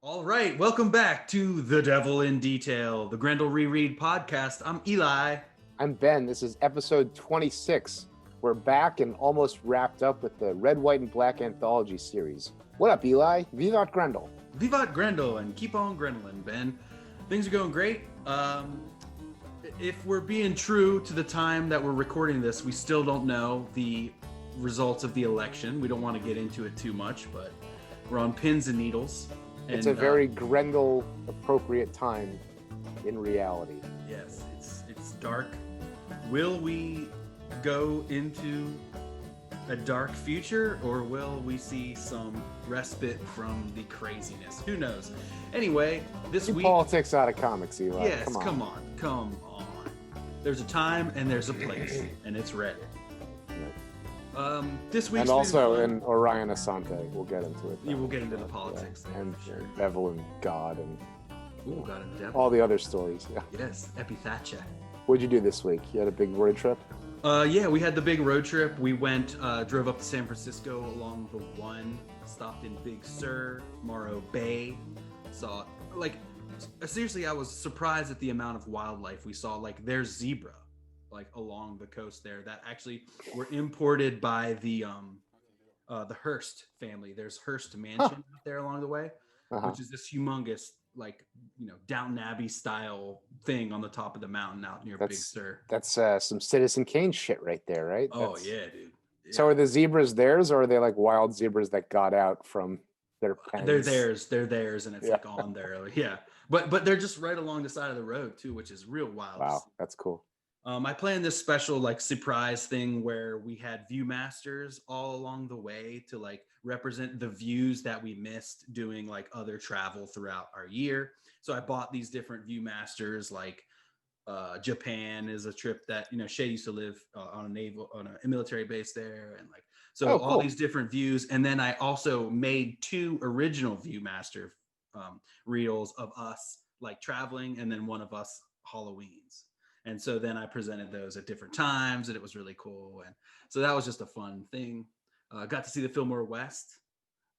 All right, welcome back to The Devil in Detail, the Grendel Reread podcast. I'm Eli. I'm Ben. This is episode 26. We're back and almost wrapped up with the Red, White, and Black anthology series. What up, Eli? Vivat Grendel. Vivat Grendel and keep on Grendelin, Ben. Things are going great. If we're being true to the time that we're recording this, we still don't know the results of the election. We don't want to get into it too much, but we're on pins and needles. It's a very Grendel appropriate time in reality. Yes, it's dark. Will we go into a dark future, or will we see some respite from the craziness? Who knows? Anyway, this week... Politics out of comics, Eli. Yes, come on. There's a time and there's a place, and it's red. This week's and also in Orion Asante, we'll get into it. You will get into the politics, yeah. And sure. Devil and God and God and Devil. All the other stories. Yeah. Yes, Epithacha. What'd you do this week? You had a big road trip? Yeah, we had the big road trip. We went, drove up to San Francisco along the 1, stopped in Big Sur, Morro Bay, saw, seriously, I was surprised at the amount of wildlife we saw. There's zebra, along the coast there that actually were imported by the Hearst family. There's Hearst Mansion out there along the way, which is this humongous, Downton Abbey style thing on the top of the mountain out near Big Sur. That's some Citizen Kane shit right there, right? Yeah, dude. Yeah. So are the zebras theirs, or are they wild zebras that got out from their pens? They're theirs, and it's on there. Yeah. But they're just right along the side of the road too, which is real wild. Wow, that's cool. I planned this special surprise thing where we had viewmasters all along the way to represent the views that we missed doing other travel throughout our year. So I bought these different viewmasters. Japan is a trip that Shay used to live on a military base there, and cool. All these different views. And then I also made 2 original viewmaster reels of us traveling, and then one of us Halloweens. And so then I presented those at different times, and it was really cool. And so that was just a fun thing. Got to see the Fillmore West.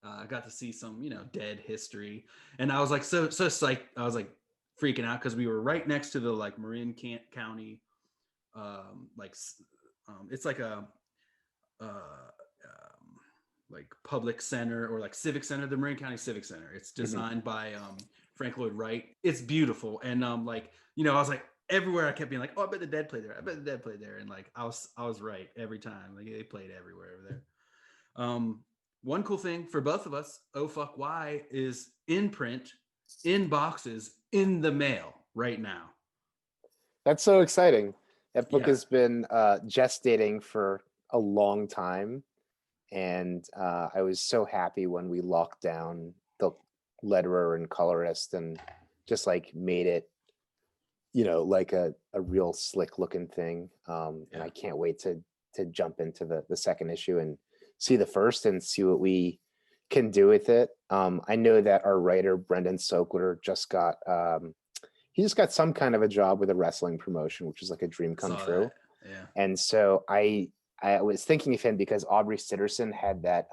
Got to see some, dead history. And I was so psyched. I was freaking out because we were right next to the Marin County. It's a public center or civic center, the Marin County Civic Center. It's designed by Frank Lloyd Wright. It's beautiful. And I was everywhere I kept being I bet the Dead played there. I bet the Dead played there. And I was right every time. They played everywhere over there. One cool thing for both of us, Oh Fuck Why, is in print, in boxes, in the mail right now. That's so exciting. That book has been gestating for a long time. And I was so happy when we locked down the letterer and colorist and just made it a real slick looking thing. And I can't wait to jump into the second issue and see the first and see what we can do with it. I know that our writer Brendan Sokler just got some kind of a job with a wrestling promotion, which is a dream come true. Yeah. And so I was thinking of him because Aubrey Sitterson had that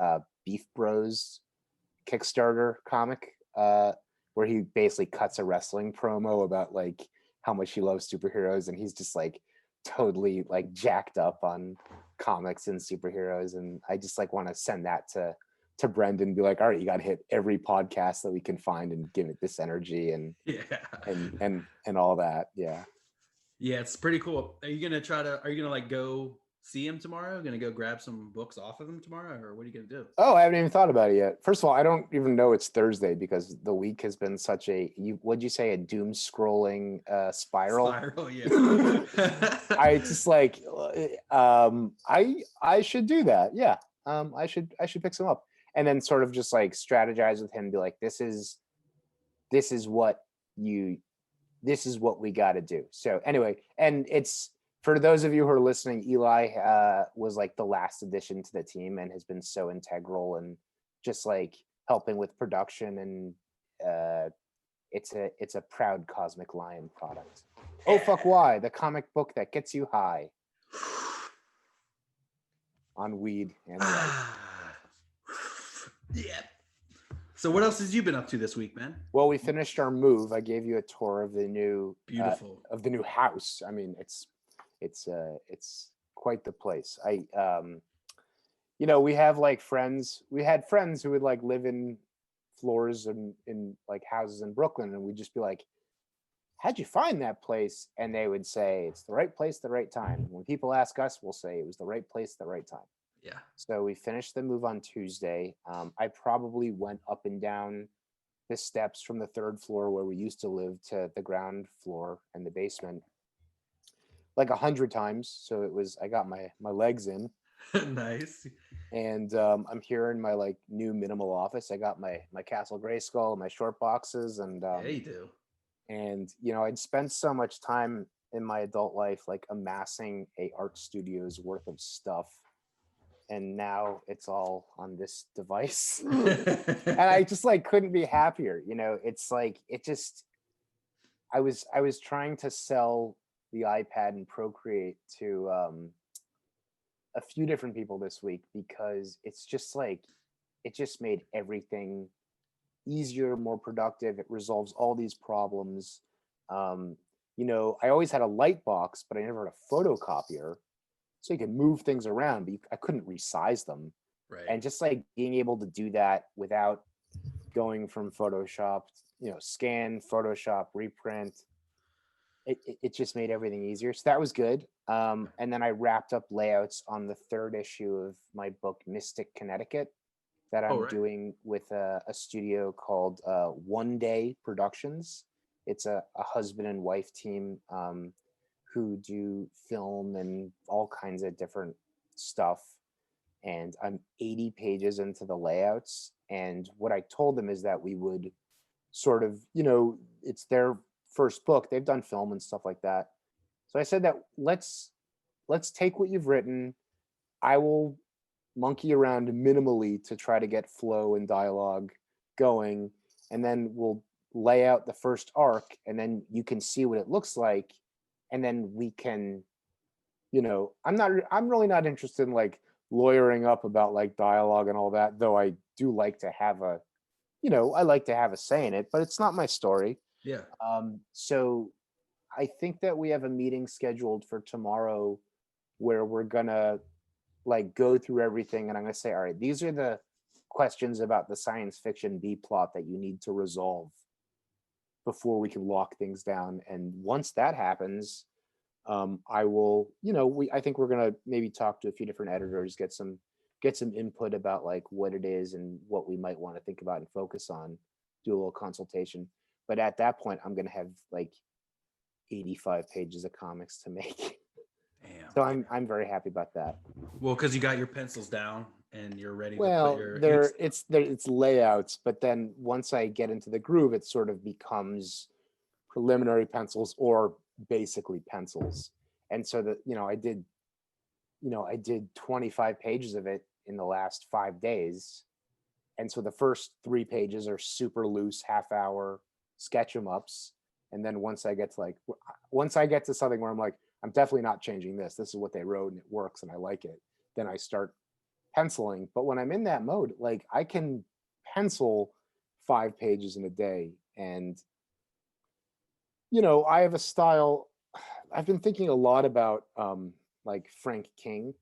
Beef Bros Kickstarter comic where he basically cuts a wrestling promo about how much he loves superheroes, and he's just totally jacked up on comics and superheroes. And I just want to send that to Brendan and be all right, you got to hit every podcast that we can find and give it this energy and all that. Yeah, it's pretty cool. Are you gonna go see him tomorrow? Gonna go grab some books off of him tomorrow, or what are you gonna do? Oh, I haven't even thought about it yet. First of all, I don't even know it's Thursday because the week has been such a what'd you say, a doom scrolling spiral? Yeah. I just I should do that. Yeah. I should pick some up and then sort of just strategize with him and be this is what we got to do. So anyway, and it's, for those of you who are listening, Eli was the last addition to the team and has been so integral and just helping with production, and it's a proud Cosmic Lion product. Oh Fuck Why, the comic book that gets you high on weed and life. Yeah. So what else has you been up to this week, man? Well, we finished our move. I gave you a tour of the new Beautiful. of the new house. I mean, it's quite the place. We have like friends. We had friends who would like live in floors and in like houses in Brooklyn, and we'd just be like, how'd you find that place? And they would say, it's the right place, the right time. When people ask us, we'll say it was the right place, the right time. Yeah. So we finished the move on Tuesday. I probably went up and down the steps from the third floor where we used to live to the ground floor and the basement like 100 times. So I got my legs in. Nice. And I'm here in my like new minimal office. I got my Castle Grayskull, my short boxes, and Yeah, you do. and I'd spent so much time in my adult life like amassing a art studio's worth of stuff, and now it's all on this device. And I just like couldn't be happier. It's like I was trying to sell the iPad and Procreate to a few different people this week because it's just like it just made everything easier, more productive. It resolves all these problems. I always had a light box, but I never had a photocopier, so you could move things around, but I couldn't resize them. Right. And just like being able to do that without going from Photoshop, scan, Photoshop, reprint, it just made everything easier. So that was good. And then I wrapped up layouts on the third issue of my book, Mystic Connecticut, that I'm doing with a studio called One Day Productions. It's a husband and wife team who do film and all kinds of different stuff. And I'm 80 pages into the layouts. And what I told them is that we would sort of, it's their first book. They've done film and stuff like that. So I said that let's take what you've written. I will monkey around minimally to try to get flow and dialogue going, and then we'll lay out the first arc, and then you can see what it looks like, and then we can, I'm really not interested in like lawyering up about like dialogue and all that, though I do like to have I like to have a say in it, but it's not my story. Yeah. So I think that we have a meeting scheduled for tomorrow where we're gonna like go through everything, and I'm gonna say, all right, these are the questions about the science fiction B plot that you need to resolve before we can lock things down. And once that happens, I will, I think we're gonna maybe talk to a few different editors, get some input about like what it is and what we might want to think about and focus on, do a little consultation. But at that point, I'm gonna have like 85 pages of comics to make. Damn. So I'm very happy about that. Well, because you got your pencils down and you're ready to Well, put your it's layouts, but then once I get into the groove, it sort of becomes preliminary pencils or basically pencils. And so that I did 25 pages of it in the last 5 days. And so the first 3 pages are super loose, half-hour sketch 'em ups. And then once I get to something where I'm like, I'm definitely not changing this. This is what they wrote and it works and I like it. Then I start penciling. But when I'm in that mode, like I can pencil 5 pages in a day. And, I have a style. I've been thinking a lot about like Frank King,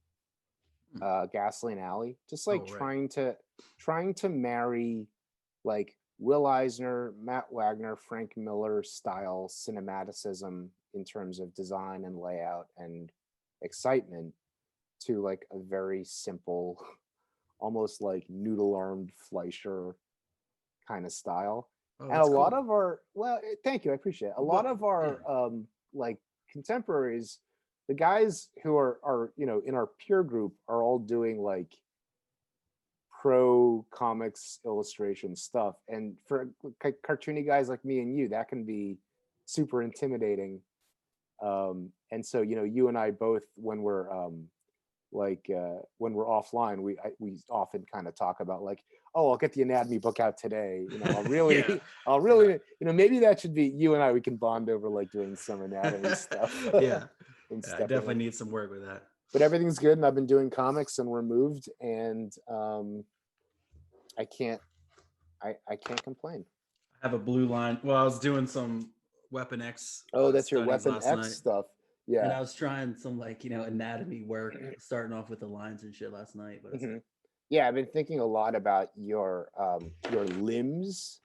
Gasoline Alley, just like trying to marry like Will Eisner, Matt Wagner, Frank Miller style cinematicism in terms of design and layout and excitement to like a very simple, almost like noodle-armed Fleischer kind of style. Oh, And a lot cool. of our, well, thank you, I appreciate it. A lot of our like contemporaries, the guys who are in our peer group are all doing like pro comics illustration stuff, and for cartoony guys like me and you, that can be super intimidating. And so you and I both, when we're when we're offline, we often kind of talk about like, oh, I'll get the anatomy book out today. I'll really, I'll really, maybe that should be you and I. We can bond over like doing some anatomy stuff. Yeah, I definitely need some work with that. But everything's good, and I've been doing comics, and we're moved, and I I can't complain. I have a blue line. Well, I was doing some Weapon X Oh, that's your studies Weapon last X night. stuff. And Yeah. I was trying some like, anatomy work, starting off with the lines and shit last night. But it's Yeah, I've been thinking a lot about your limbs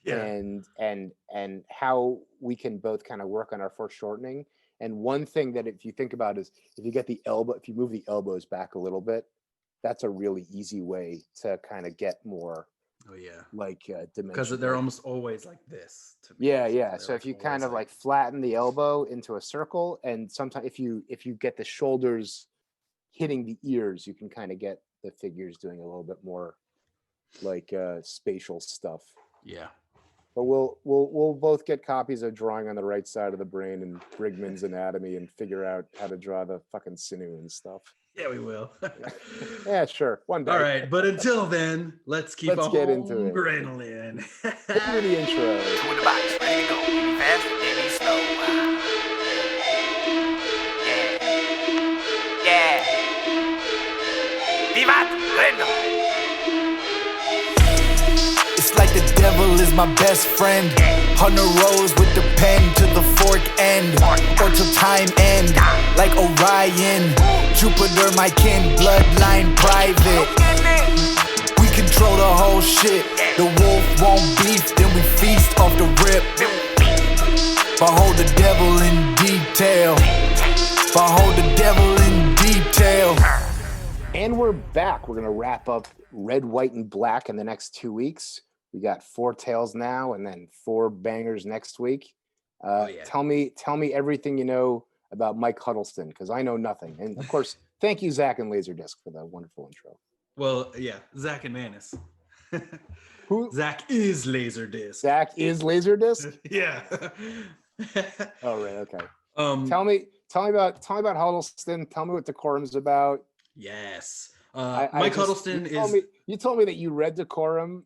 yeah. and how we can both kind of work on our foreshortening. And one thing that if you think about is if you move the elbows back a little bit, that's a really easy way to kind of get more Oh yeah. like Because dimension. they're almost always like this to me. Yeah. They're So if you always kind of like flatten the elbow into a circle, and sometimes if you get the shoulders hitting the ears, you can kind of get the figures doing a little bit more like spatial stuff. Yeah. But we'll both get copies of Drawing on the Right Side of the Brain and Brigman's Anatomy and figure out how to draw the fucking sinew and stuff. Yeah, we will. Yeah, sure. One day. All right, but until then, let's get into it. Grendelin. Let's do the intro. Two in the box, ready to go. Any fast, any slow. Yeah. Vivat Grendel. It's like the devil is my best friend. Hunter rose with the pen to the fork end, or till time end. Like Orion, Jupiter my kin, bloodline private. We control the whole shit. The wolf won't beef, then we feast off the rip. Behold the devil in detail. Behold the devil in detail. And we're back. We're gonna wrap up Red, White, and Black in the next 2 weeks. We got 4 tales now, and then 4 bangers next week. Yeah. Tell me everything you know about Mike Huddelston, because I know nothing. And of course, thank you, Zach and Laserdisc, for the wonderful intro. Well, yeah, Zach and Manus. Who? Zach is Laserdisc. Zach is Laserdisc. Yeah. Oh right, okay. Tell me about Huddleston. Tell me what Decorum's about. Yes. Mike Huddleston You told me that you read Decorum,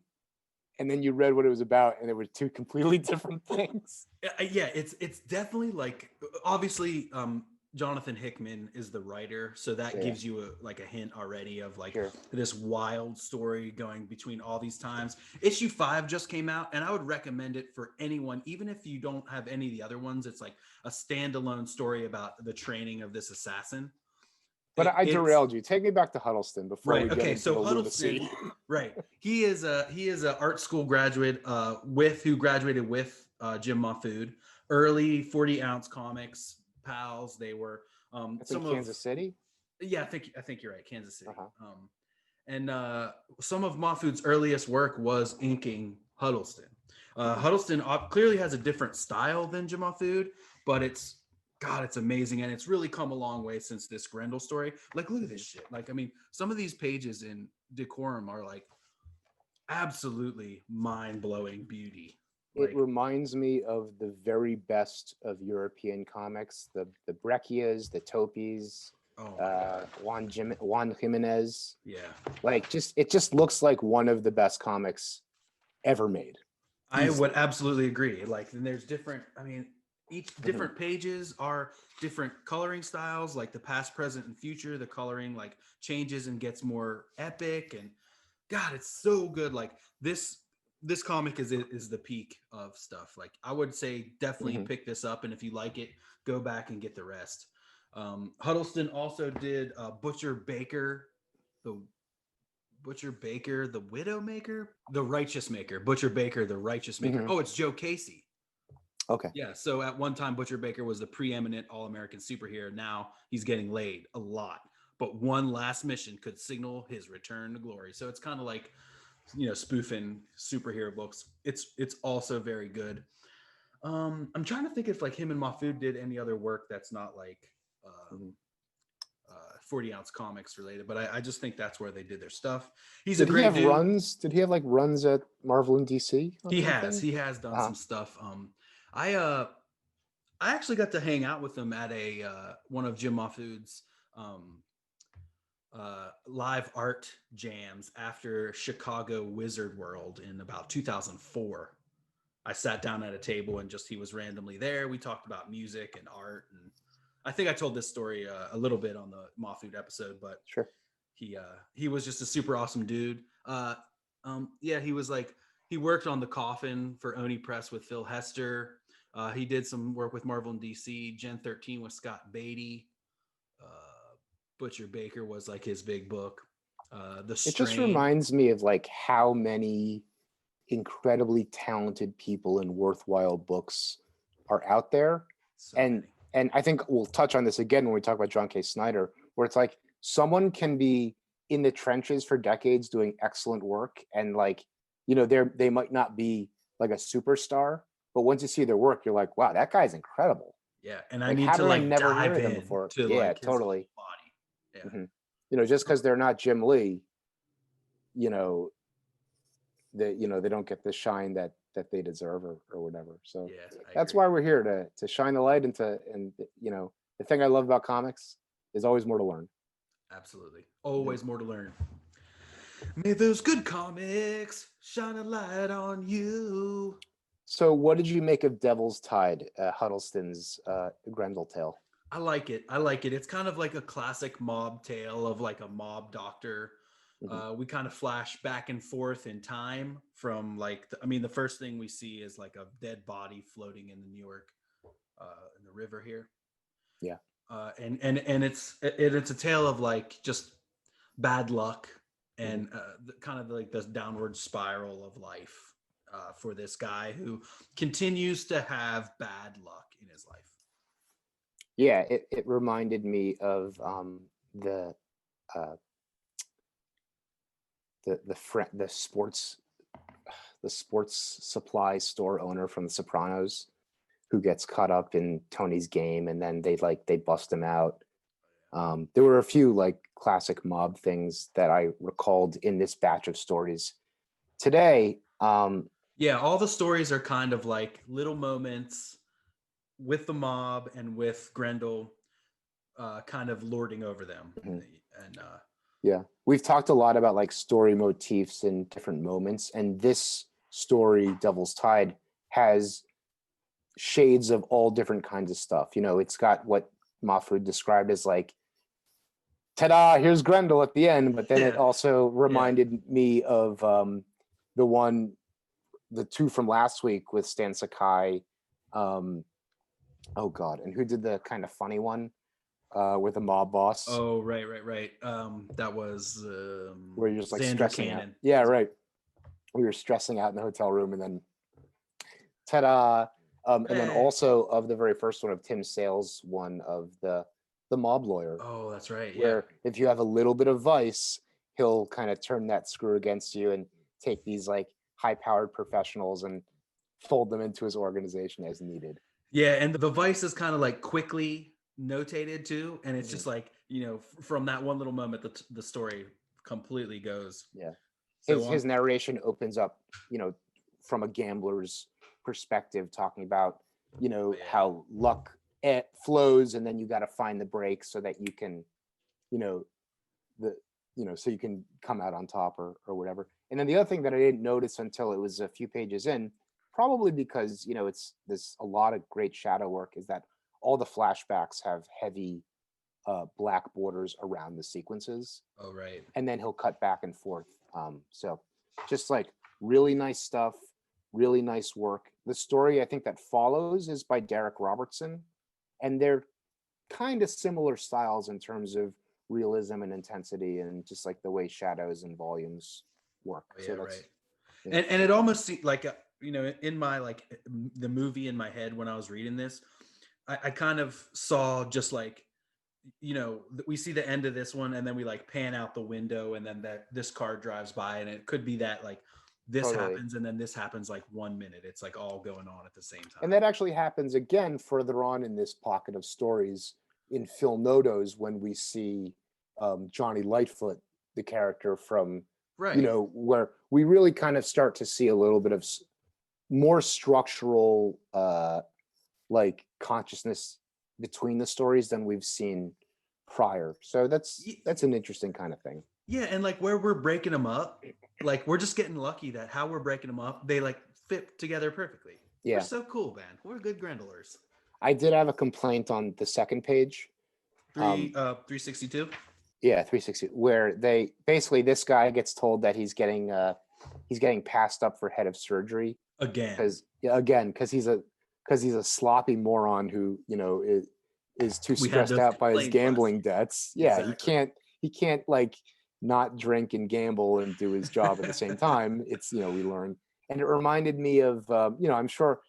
and then you read what it was about, and it were 2 completely different things. Yeah, it's definitely like, obviously, Jonathan Hickman is the writer, so that gives you a hint already of this wild story going between all these times. Issue 5 just came out, and I would recommend it for anyone, even if you don't have any of the other ones. It's like a standalone story about the training of this assassin. But I derailed you. Take me back to Huddleston before we get into the lunacy. Right. He is a art school graduate who graduated with Jim Mahfood. Early 40-ounce comics pals. They were Kansas City. Yeah, I think you're right, Kansas City. And some of Mahfood's earliest work was inking Huddleston. Huddleston clearly has a different style than Jim Mahfood, but it's amazing. And it's really come a long way since this Grendel story. Like, look at this shit. Like, I mean, some of these pages in Decorum are like absolutely mind-blowing beauty. It reminds me of the very best of European comics, the Breccias, the Topis, Juan Jimenez. Yeah. Like, it just looks like one of the best comics ever made. I would absolutely agree. Like, and there's different, each different pages are different coloring styles, like the past, present, and future. The coloring like changes and gets more epic, and God, it's so good. Like this comic is the peak of stuff. Like, I would say definitely pick this up, and if you like it, go back and get the rest. Huddleston also did Butcher Baker, the Widowmaker, the Righteous Maker. Butcher Baker, the Righteous Maker. Oh, it's Joe Casey. Okay. Yeah. So at one time, Butcher Baker was the preeminent all-American superhero. Now he's getting laid a lot, but one last mission could signal his return to glory. So it's kind of like, spoofing superhero books. It's also very good. I'm trying to think if like him and Mahfood did any other work that's not like 40-ounce comics related, but I just think that's where they did their stuff. He's a great dude. Runs? Did he have like runs at Marvel and DC? He has done some stuff. I actually got to hang out with him at one of Jim Mahfood's live art jams after Chicago Wizard World in about 2004. I sat down at a table and he was randomly there. We talked about music and art, and I think I told this story a little bit on the Mahfood episode, but sure. He was just a super awesome dude. He was like, He worked on the Coffin for Oni Press with Phil Hester. He did some work with Marvel and DC. Gen 13 with Scott Beatty. Butcher Baker was like his big book. The It just Strain. reminds me of like how many incredibly talented people and worthwhile books are out there. So and many. and I think we'll touch on this again when we talk about John K Snyder, where it's like someone can be in the trenches for decades doing excellent work, and like, you know, they might not be like a superstar, but once you see their work, you're like, wow, that guy's incredible. Yeah, and I Like, need how to did I like never hear dive of them in before? to Yeah, like his totally. body. Yeah. Mhm. You know, just because they're not Jim Lee, you know, they don't get the shine that they deserve, or whatever. So Yeah, I that's agree. why we're here to shine the light, and you know, the thing I love about comics is always more to learn. Absolutely. Always more to learn. May those good comics shine a light on you. So what did you make of Devil's Tide, Huddleston's Grendel tale? I like it. I like it. It's kind of like a classic mob tale of like a mob doctor. Mhm. We kind of flash back and forth in time from like, the first thing we see is like a dead body floating in the New York, in the river here. Yeah. And it's a tale of like just bad luck and kind of like this downward spiral of life for this guy who continues to have bad luck in his life. Yeah, it reminded me of the uh, the sports supply store owner from The Sopranos, who gets caught up in Tony's game, and then they bust him out. There were a few like classic mob things that I recalled in this batch of stories today. Yeah, all the stories are kind of like little moments with the mob and with Grendel kind of lording over them. Mhm. And Yeah, we've talked a lot about like story motifs and different moments, and this story, Devil's Tide, has shades of all different kinds of stuff. You know, it's got what Mahfoud described as like, ta-da, here's Grendel at the end, but then it Yeah. also reminded me of the two from last week with Stan Sakai. Oh God, and who did the kind of funny one with the mob boss? oh, right. That was Where you're just like Xander stressing out. Cannon. Yeah, right. We were stressing out in the hotel room, and then ta-da. And then Hey. also of the very first one of Tim Sale's one of the mob lawyer, Oh, that's right. Yeah. where if you have a little bit of vice, he'll kind of turn that screw against you and take these like high-powered professionals and fold them into his organization as needed. Yeah, and the vice is kind of like quickly notated too, and it's Mhm. just like, from that one little moment, the story completely goes. Yeah. So His narration opens up, you know, from a gambler's perspective, talking about, you know, yeah. how luck flows, and then you got to find the breaks so that you can, you know, so you can come out on top, or whatever. And then the other thing that I didn't notice until it was a few pages in, probably because, you know, there's a lot of great shadow work, is that all the flashbacks have heavy black borders around the sequences, Oh, right. and then he'll cut back and forth. So just like really nice stuff, really nice work. The story I think that follows is by Darick Robertson, and they're kind of similar styles in terms of realism and intensity, and just like the way shadows and volumes work. Oh, yeah, So that's right. And it almost seemed like in my like the movie in my head when I was reading this, I kind of saw just like, we see the end of this one, and then we like pan out the window, and then this car drives by, and it could be that like this Totally. happens and then this happens like 1 minute. It's like all going on at the same time. And that actually happens again further on in this pocket of stories in Phil Noto's, when we see Johnny Lightfoot, the character from, right. you know, where we really kind of start to see a little bit of more structural like consciousness between the stories than we've seen prior. So that's an interesting kind of thing. Yeah, and like where we're breaking them up, like we're just getting lucky that how we're breaking them up, they like fit together perfectly. Yeah. We're so cool, man. We're good Grendelers. I did have a complaint on the second page. 362. Yeah, 360, where they basically, this guy gets told that he's getting he's getting passed up for head of surgery Again. because he's a sloppy moron who is too We had stressed those out by his complaints gambling debts. Yeah, Exactly. he can't like not drink and gamble and do his job at the same time. It's we learn, and it reminded me of I'm sure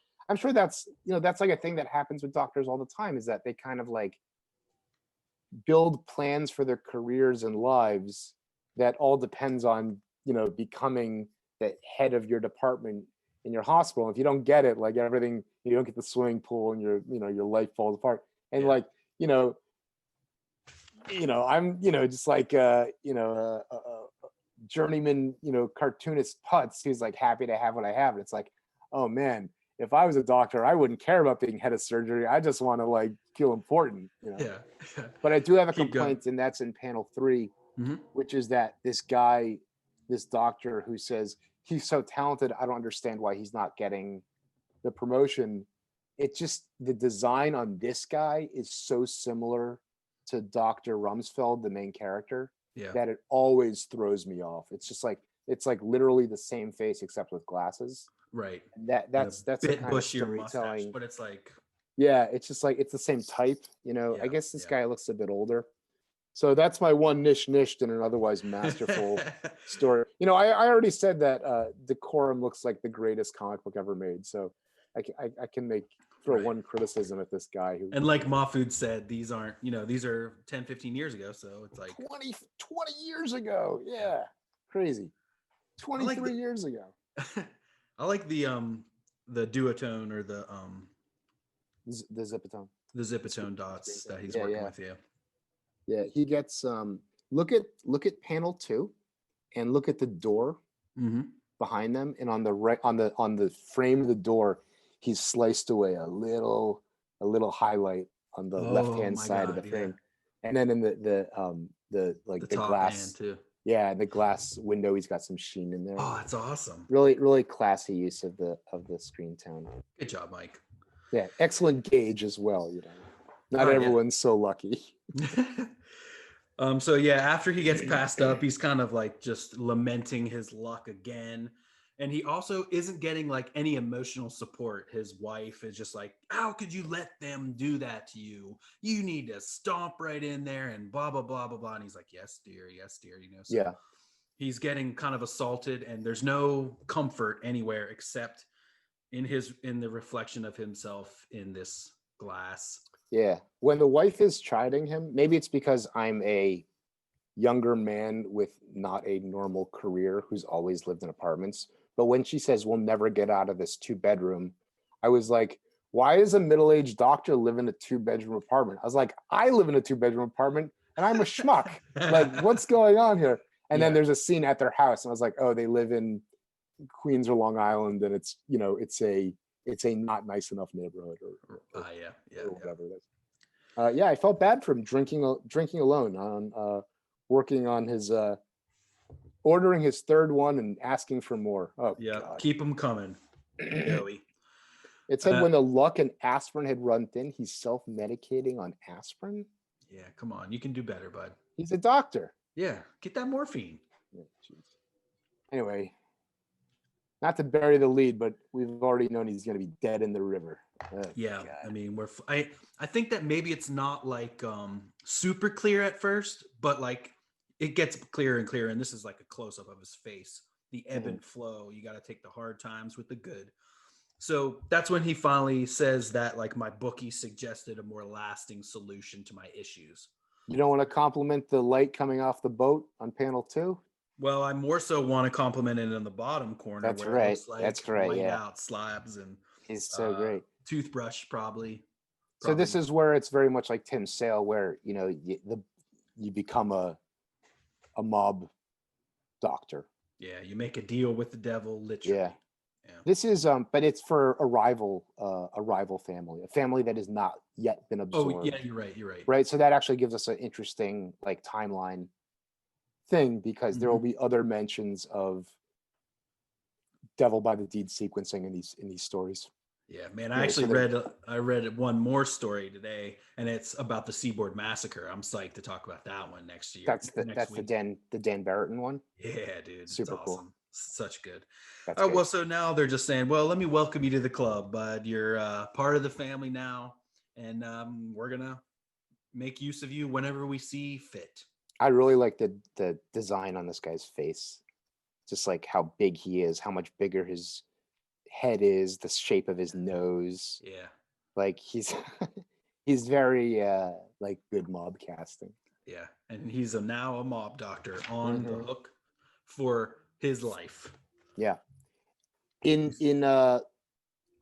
that's that's like a thing that happens with doctors all the time, is that they kind of like build plans for their careers and lives that all depends on becoming the head of your department in your hospital. If you don't get it, like everything, you don't get the swimming pool, and your life falls apart. And Yeah. like I'm just like journeyman cartoonist Putz who's like happy to have what I have, and it's like, oh man, if I was a doctor, I wouldn't care about being head of surgery. I just want to like feel important. Yeah. But I do have a Keep going. complaint, and that's in panel 3, Mhm. which is that this doctor who says he's so talented, I don't understand why he's not getting the promotion. It just, the design on this guy is so similar to Dr. Rumsfeld, the main character, Yeah. that it always throws me off. It's just like, it's like literally the same face except with glasses. Right. And that's a the bit kind of bushier mustache, storytelling. but it's like Yeah, it's just like, it's the same type, Yeah, I guess this yeah. guy looks a bit older. So that's my one niche in an otherwise masterful story. I already said that Decorum looks like the greatest comic book ever made. So I can throw Right. one criticism at this guy who, And like Mahfood said, these aren't, these are 10, 15 years ago. So it's like 20 years ago. Yeah. Crazy. 23 years ago. I like the duotone or the Zipatone. zipatone dots that he's Yeah, working yeah. with. Yeah. Yeah. He gets look at panel 2 and look at the door Mm-hmm. behind them, and on the right, on the frame of the door, he's sliced away a little highlight on the left hand my side of God, the yeah. frame. And then in the top glass hand too. Yeah, the glass window, he's got some sheen in there. Oh, that's awesome. Really classy use of the screen tone. Good job, Mike. Yeah, excellent gauge as well. Not Oh, yeah. everyone's so lucky. So yeah, after he gets passed up, he's kind of like just lamenting his luck again. And he also isn't getting like any emotional support. His wife is just like, how could you let them do that to you? You need to stomp right in there and blah, blah, blah, blah, blah. And he's like, yes, dear. So Yeah. he's getting kind of assaulted, and there's no comfort anywhere except in the reflection of himself in this glass. Yeah. When the wife is chiding him, maybe it's because I'm a younger man with not a normal career who's always lived in apartments. But when she says, we'll never get out of this 2-bedroom, I was like, why does a middle-aged doctor live in a 2-bedroom apartment? I was like, I live in a 2-bedroom apartment and I'm a schmuck. Like, what's going on here? And then there's a scene at their house, and I was like, oh, they live in Queens or Long Island, and it's it's a not nice enough neighborhood or whatever it is. I felt bad for him drinking alone on working on his ordering his third one and asking for more. Oh yeah, God. keep them coming, Joey. It said when the luck and aspirin had run thin, he's self-medicating on aspirin. Yeah, come on, you can do better, bud. He's a doctor. Yeah, get that morphine. Yeah, anyway, not to bury the lead, but we've already known he's going to be dead in the river. Yeah, God. I mean, I think that maybe it's not like super clear at first, but like it gets clearer and clearer. And this is like a close up of his face, the ebb and flow. You got to take the hard times with the good. So that's when he finally says that, like, my bookie suggested a more lasting solution to my issues. You don't want to compliment the light coming off the boat on panel 2? Well, I more so want to compliment it in the bottom corner. That's where right. It looks like That's right. laid Yeah. out slabs and He's so great. Toothbrush, probably. So this is where it's very much like Tim Sale, where you become a mob doctor. Yeah, you make a deal with the devil, literally. Yeah. This is but it's for a rival family, a family that has not yet been absorbed. Oh yeah, you're right. Right. So that actually gives us an interesting like timeline thing, because there will be other mentions of devil by the deed sequencing in these stories. Yeah, man, I actually read one more story today, and it's about the Seaboard Massacre. I'm psyched to talk about that one next year. That's the Dan Barrington one. Yeah, dude. Super it's awesome. cool. Such good. That's Oh, good. well, so now they're just saying, well, let me welcome you to the club, bud. You're part of the family now, and we're gonna make use of you whenever we see fit. I really like the design on this guy's face. Just like how big he is, how much bigger his head is, the shape of his nose. Yeah. Like he's he's very like good mob casting. Yeah. And he's now a mob doctor on the Mhm. hook for his life. Yeah. In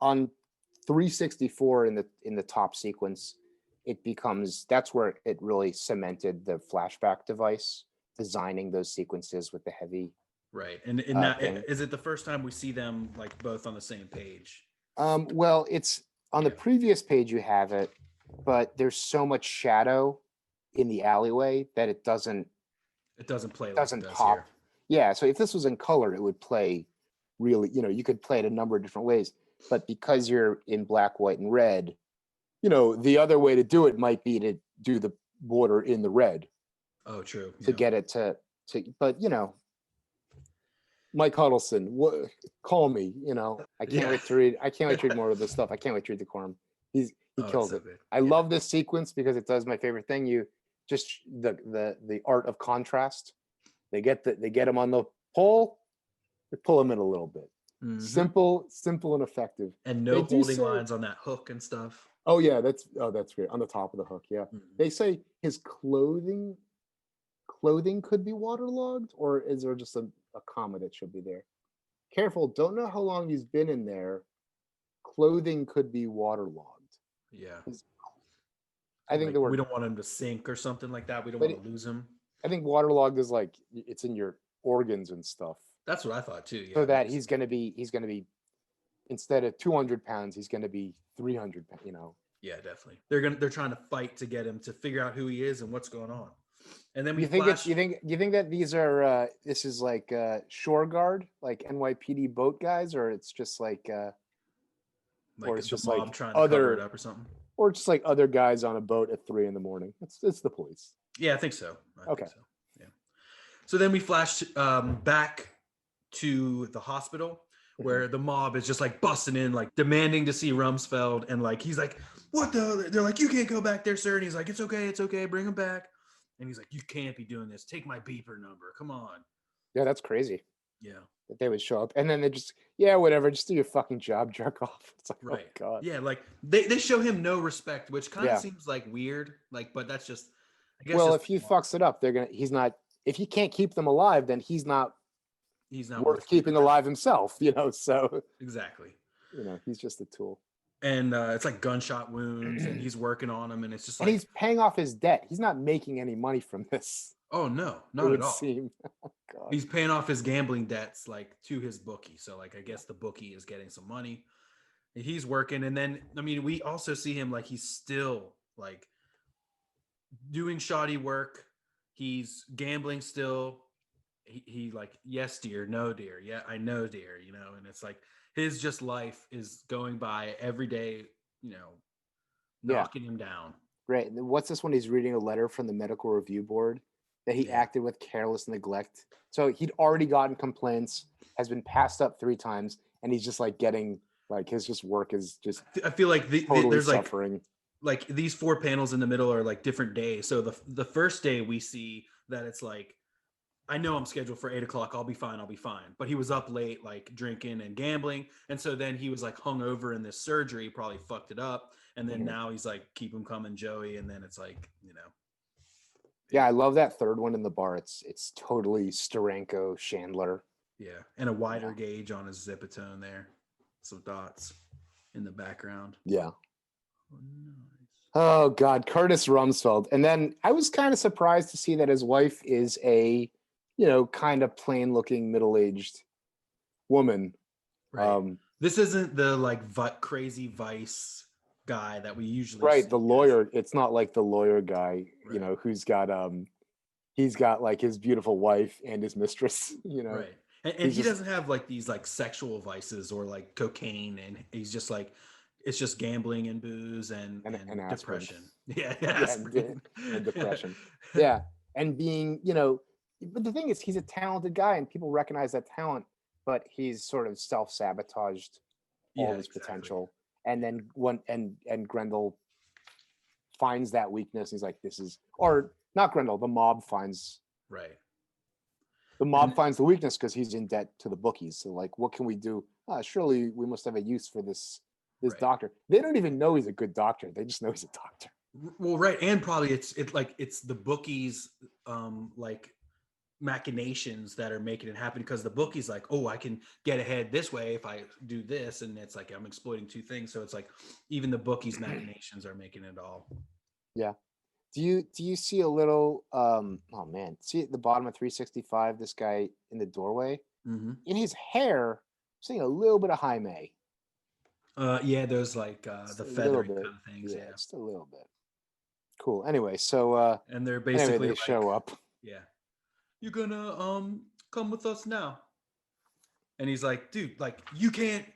on 364 in the top sequence, it becomes that's where it really cemented the flashback device, designing those sequences with the heavy Right. And now, thing. is it the first time we see them like both on the same page? Well, it's on the Yeah. previous page you have it, but there's so much shadow in the alleyway that it doesn't It doesn't play like it doesn't does pop. here. Yeah, so if this was in color, it would play really, you could play it a number of different ways. But because you're in black, white, and red, the other way to do it might be to do the border in the red Oh, true. to Yeah. get it to but Mike Huddelston, call me, I can't Yeah. wait to read. I can't wait to read more of this stuff. I can't wait to read the quorum. He Oh, kills it's so it. good. I Yeah. love this sequence because it does my favorite thing. You just the art of contrast. They get him on the pole, they pull him in a little bit. Mhm. Simple and effective. And They no do holding say- lines on that hook and stuff. Oh yeah, that's great. On the top of the hook, yeah. Mhm. They say his clothing could be waterlogged, or is there just a comma that should be there? Careful, don't know how long he's been in there. Clothing could be waterlogged. Yeah. I think Like, the word we don't want him to sink or something like that. We don't But want to lose him. I think waterlogged is like it's in your organs and stuff. That's what I thought too. Yeah. So that he's gonna be instead of 200 pounds, he's gonna be 300 pounds, Yeah, definitely. They're trying to fight to get him to figure out who he is and what's going on. And then we You think flash. you think that these are this is like shore guard, like NYPD boat guys, or it's just like like or it's the just mob like trying to cover other it up or something. or just like other guys on a boat at 3 a.m. It's the police. Yeah, I think so. I Okay. think so. Yeah. So then we flash back to the hospital where the mob is just like busting in, like demanding to see Rumsfeld, and like he's like, "What the?" They're like, "You can't go back there, sir." And he's like, "It's okay, bring him back." And he's like, "You can't be doing this. Take my beeper number. Come on." Yeah, that's crazy Yeah. that they would show up and then they just whatever, just do your fucking job, jerk off. It's like, Right. oh god. Yeah, like they show him no respect, which kind of Yeah. seems like weird. Like, but that's just, I guess. Well, just if he fucks it up, he's not. If he can't keep them alive, then he's not worth keeping alive himself. So Exactly. he's just a tool. And it's like gunshot wounds, and he's working on them, and it's just like, And he's paying off his debt. He's not making any money from this. oh no, It not at would all. seem. Oh god. He's paying off his gambling debts like to his bookie. So like I guess the bookie is getting some money. He's working, and then I mean we also see him like he's still like doing shoddy work. He's gambling still. He like, yes dear, no dear, yeah I know dear, and it's like his just life is going by every day, knocking him down. Right. And then what's this one? He's reading a letter from the medical review board that he Yeah. acted with careless neglect. So he'd already gotten complaints, has been passed up 3 times, and he's just like getting like his just work is just I feel like totally there's suffering. like these 4 panels in the middle are like different days. So the first day we see that it's like, I know I'm scheduled for 8:00. I'll be fine. But he was up late, like drinking and gambling. And so then he was like hung over in this surgery, probably fucked it up. And then now he's like, keep him coming, Joey. And then it's like, Yeah, I love that third one in the bar. It's totally Steranko Chandler. yeah. And a wider gauge on his Zipatone there. Some dots in the background. Yeah. Oh, nice. Oh God, Curtis Rumsfeld. And then I was kind of surprised to see that his wife is a, kind of plain looking middle-aged woman. Right. This isn't the like crazy Vice guy that we usually Right, see. the lawyer. It's not like the lawyer guy, Right. who's got he's got like his beautiful wife and his mistress, Right. And He's he just- doesn't have like these like sexual vices or like cocaine, and he's just like, it's just gambling and booze and aspirin. depression. Yeah, Yeah, aspirin. and depression. Yeah. And being, but the thing is he's a talented guy and people recognize that talent. but he's sort of self-sabotaged all Yeah, his exactly. potential. And then and Grendel finds that weakness. He's like, this is, or not Grendel, the mob finds Right. the weakness because he's in debt to the bookies. So like, what can we do? Surely we must have a use for this Right. doctor. They don't even know he's a good doctor. They just know he's a doctor. Well, right, and probably it's the bookies like machinations that are making it happen, because the bookies like, oh, I can get ahead this way if I do this, and it's like I'm exploiting two things. So it's like even the bookies machinations are making it all. Yeah. Do you see a little oh man, see at the bottom of 365 this guy in the doorway? Mm-hmm. In his hair, I'm seeing a little bit of Jaime. Yeah, those like Just the a little feathering bit. kind of things. Yeah. Just a little bit. Cool. Anyway, so And they're anyway, basically they like, show up. yeah, you're gonna come with us now. And he's like, dude, like you can't.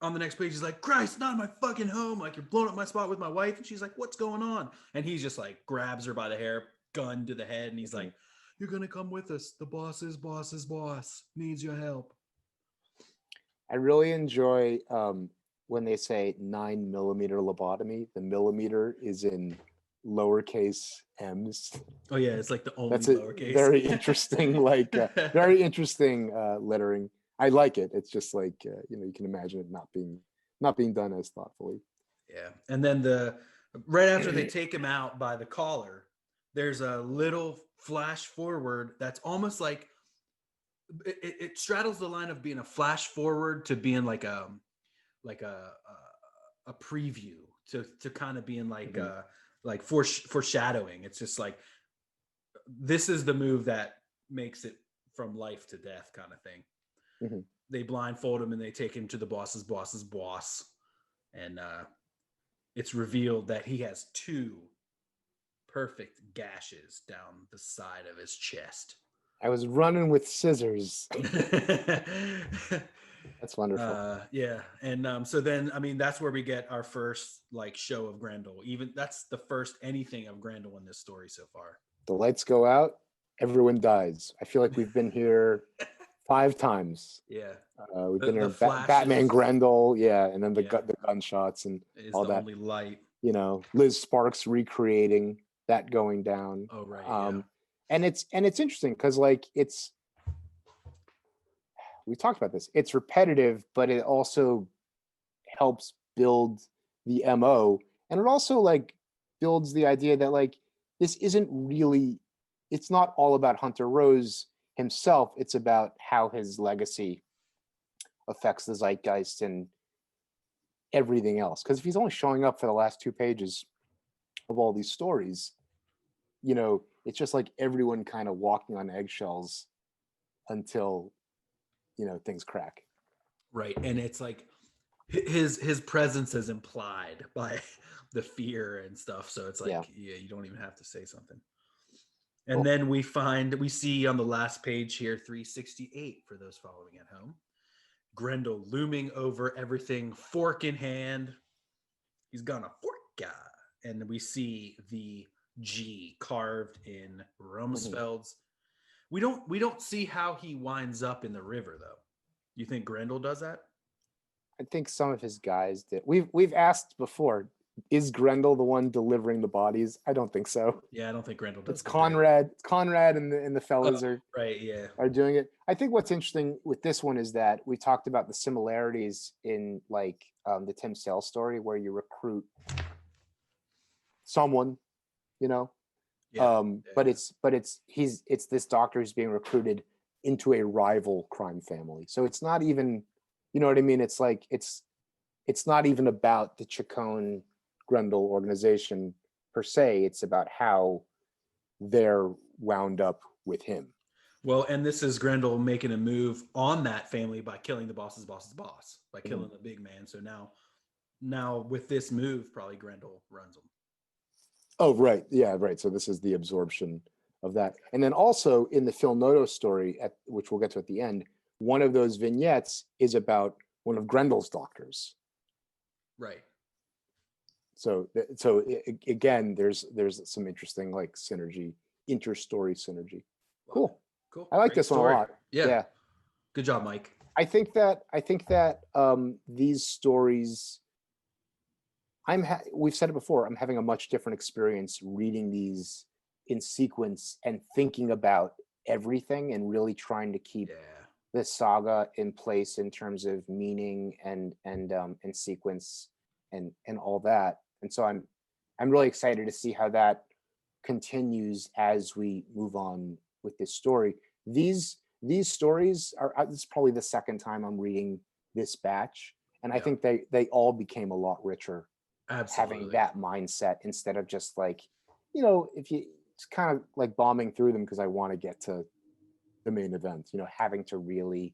On the next page, he's like, Christ, not in my fucking home. Like you're blowing up my spot with my wife. And she's like, what's going on? And he's just like grabs her by the hair, gun to the head, and he's like, you're gonna come with us. The boss's boss needs your help. I really enjoy when they say 9mm lobotomy. The millimeter is in lowercase m's. Oh yeah, it's like the only That's a lowercase. very interesting, like very interesting lettering. I like it. It's just like you can imagine it not being done as thoughtfully. Yeah, and then right after they take him out by the collar, there's a little flash forward that's almost like it straddles the line of being a flash forward to being like a preview to kind of being like foreshadowing. It's just like this is the move that makes it from life to death kind of thing. Mm-hmm. They blindfold him and they take him to the boss's boss, and it's revealed that he has 2 perfect gashes down the side of his chest. I was running with scissors. That's wonderful. Yeah, and so then I mean that's where we get our first like show of Grendel. Even that's the first anything of Grendel in this story so far. The lights go out, everyone dies. I feel like we've been here 5 times. Yeah, we've been here. flashes, Batman Grendel, yeah, and then the Yeah. the gunshots and is all the that. only light. Liz Sparks recreating that going down. Oh right, yeah. And it's interesting because like we talked about this. It's repetitive, but it also helps build the MO, and it also like builds the idea that like this isn't really. It's not all about Hunter Rose himself. It's about how his legacy affects the zeitgeist and everything else. Because if he's only showing up for the last 2 pages of all these stories, it's just like everyone kind of walking on eggshells until things crack. Right, and it's like his presence is implied by the fear and stuff. So it's like, yeah, you don't even have to say something. And then we see on the last page here, 368 for those following at home, Grendel looming over everything, fork in hand. He's gonna fork ya. And we see the G carved in Rumsfeld's. We don't see how he winds up in the river though. You think Grendel does that? I think some of his guys did. We've asked before, is Grendel the one delivering the bodies? I don't think so. Yeah, I don't think Grendel does. It's Conrad. It's Conrad and the fellas are doing it. I think what's interesting with this one is that we talked about the similarities in like the Tim Sale story where you recruit someone, but it's this doctor who's being recruited into a rival crime family. So it's not even, you know what I mean? It's like it's not even about the Chacon Grendel organization per se. It's about how they're wound up with him. Well, and this is Grendel making a move on that family by killing the boss's boss, by killing the big man. So now with this move, probably Grendel runs them. Oh, right. Yeah, right. So this is the absorption of that. And then also in the Phil Noto story, which we'll get to at the end, one of those vignettes is about one of Grendel's doctors. Right. So again, there's some interesting like synergy, interstory synergy. Cool. Cool. I like Great this story. one a lot. Yeah. Good job, Mike. I think that these stories, we've said it before, I'm having a much different experience reading these in sequence and thinking about everything and really trying to keep the saga in place in terms of meaning and sequence and all that. And so I'm really excited to see how that continues as we move on with this story. These stories are, this is probably the second time I'm reading this batch, and I think they all became a lot richer. Absolutely. Having that mindset instead of just like, if you, it's kind of like bombing through them because I want to get to the main event, having to really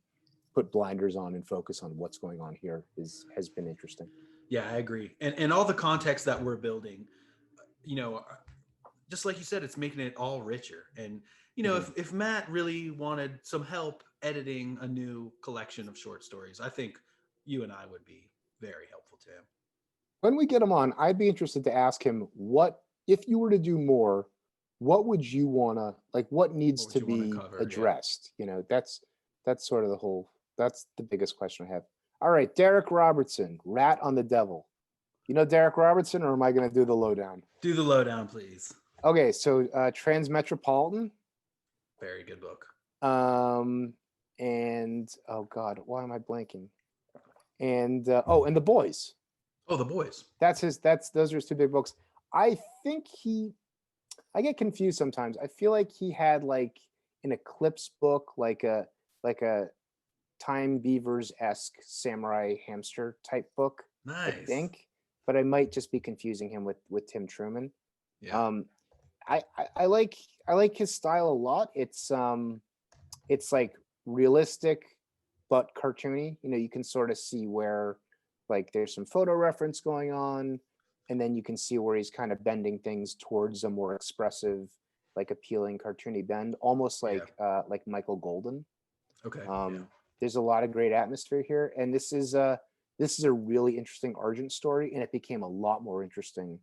put blinders on and focus on what's going on here has been interesting. Yeah, I agree. And all the context that we're building, just like you said, it's making it all richer. And, if Matt really wanted some help editing a new collection of short stories, I think you and I would be very helpful to him. When we get him on, I'd be interested to ask him, what, if you were to do more, what would you want to, like, what needs to be addressed? That's sort of that's the biggest question I have. All right, Darick Robertson, Rat on the Devil. You know Darick Robertson, or am I going to do the lowdown? Do the lowdown, please. Okay, so Transmetropolitan. Very good book. And oh God, why am I blanking? And and The Boys. Oh, The Boys. Those are his two big books. I think I get confused sometimes. I feel like he had like an Eclipse book, like a Time Beavers-esque samurai hamster type book. Nice. I think, but I might just be confusing him with Tim Truman. Yeah. I like his style a lot. It's like realistic but cartoony. You can sort of see where like there's some photo reference going on, and then you can see where he's kind of bending things towards a more expressive, like appealing cartoony bend, almost like Michael Golden. Okay. There's a lot of great atmosphere here, and this is a really interesting Argent story, and it became a lot more interesting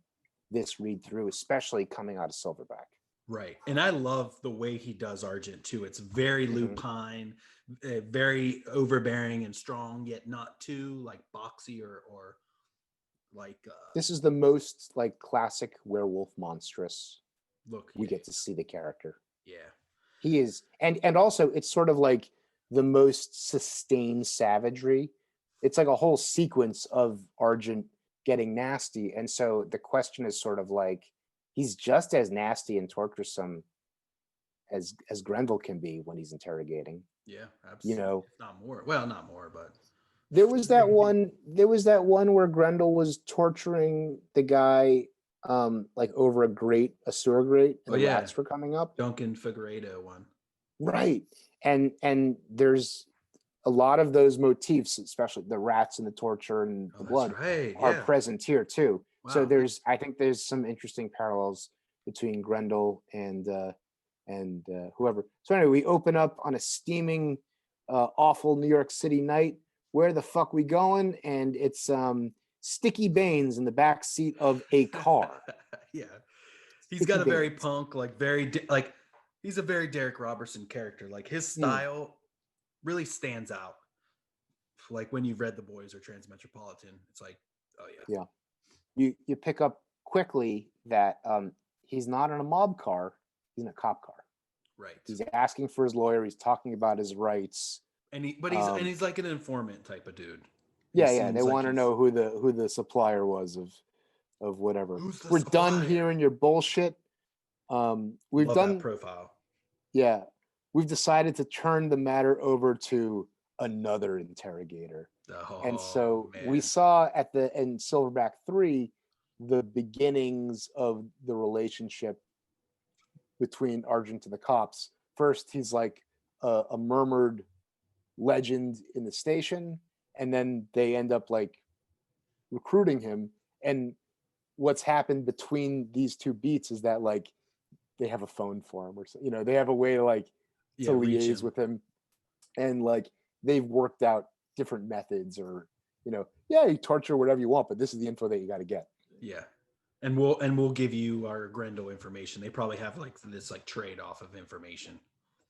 this read through, especially coming out of Silverback. Right. And I love the way he does Argent too. It's very lupine, very overbearing and strong, yet not too like boxy or like this is the most like classic werewolf monstrous look we get to see the character. Yeah. He is, and also it's sort of like the most sustained savagery. It's like a whole sequence of Argent getting nasty, and so the question is sort of like, he's just as nasty and torturesome as Grendel can be when he's interrogating. Yeah, absolutely. Not more. Well, not more, but there was that one where Grendel was torturing the guy like over a sewer grate, and the rats were coming up. Duncan Figueredo one. Right. And there's a lot of those motifs, especially the rats and the torture and the blood, are present here too. Wow. So I think there's some interesting parallels between Grendel and whoever. So anyway, we open up on a steaming, awful New York City night. Where the fuck we going? And it's Sticky Baines in the back seat of a car. Yeah, he's got a very punk, like he's a very Darick Robertson character. Like his style really stands out. Like when you've read The Boys or Transmetropolitan, it's like, oh yeah. Yeah. You pick up quickly that he's not in a mob car, he's in a cop car. Right. He's asking for his lawyer, he's talking about his rights. And he's like an informant type of dude. Yeah. They want to know who the supplier was of whatever. We're done hearing your bullshit. We've done that profile. Yeah. We've decided to turn the matter over to another interrogator. And so we saw in Silverback 3 the beginnings of the relationship between Argent and the cops. First, he's like a murmured legend in the station, and then they end up like recruiting him. And what's happened between these two beats is that like they have a phone for him, or they have a way to to liaise with him, and like they've worked out different methods, or you torture whatever you want, but this is the info that you got to get. Yeah. And we'll give you our Grendel information. They probably have like this like trade off of information.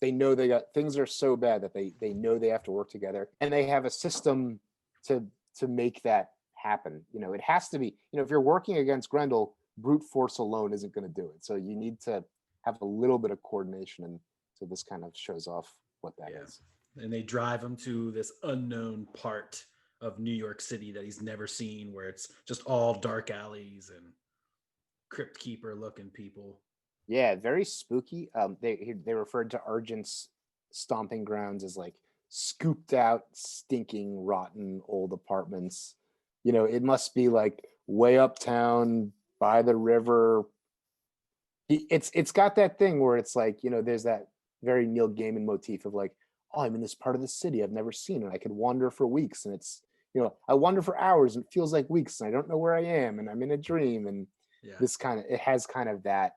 they know they got things are so bad that they know they have to work together, and they have a system to make that happen. It has to be, if you're working against Grendel, brute force alone isn't going to do it. So you need to have a little bit of coordination, and so this kind of shows off what that is. And they drive him to this unknown part of New York City that he's never seen, where it's just all dark alleys and crypt keeper looking people. Yeah, very spooky. They referred to Argent's stomping grounds as like scooped out, stinking, rotten old apartments. It must be like way uptown by the river. It's got that thing where it's like, there's that very Neil Gaiman motif of like, oh, I'm in this part of the city I've never seen, and I could wander for weeks, and it's, I wander for hours and it feels like weeks, and I don't know where I am, and I'm in a dream, and it has kind of that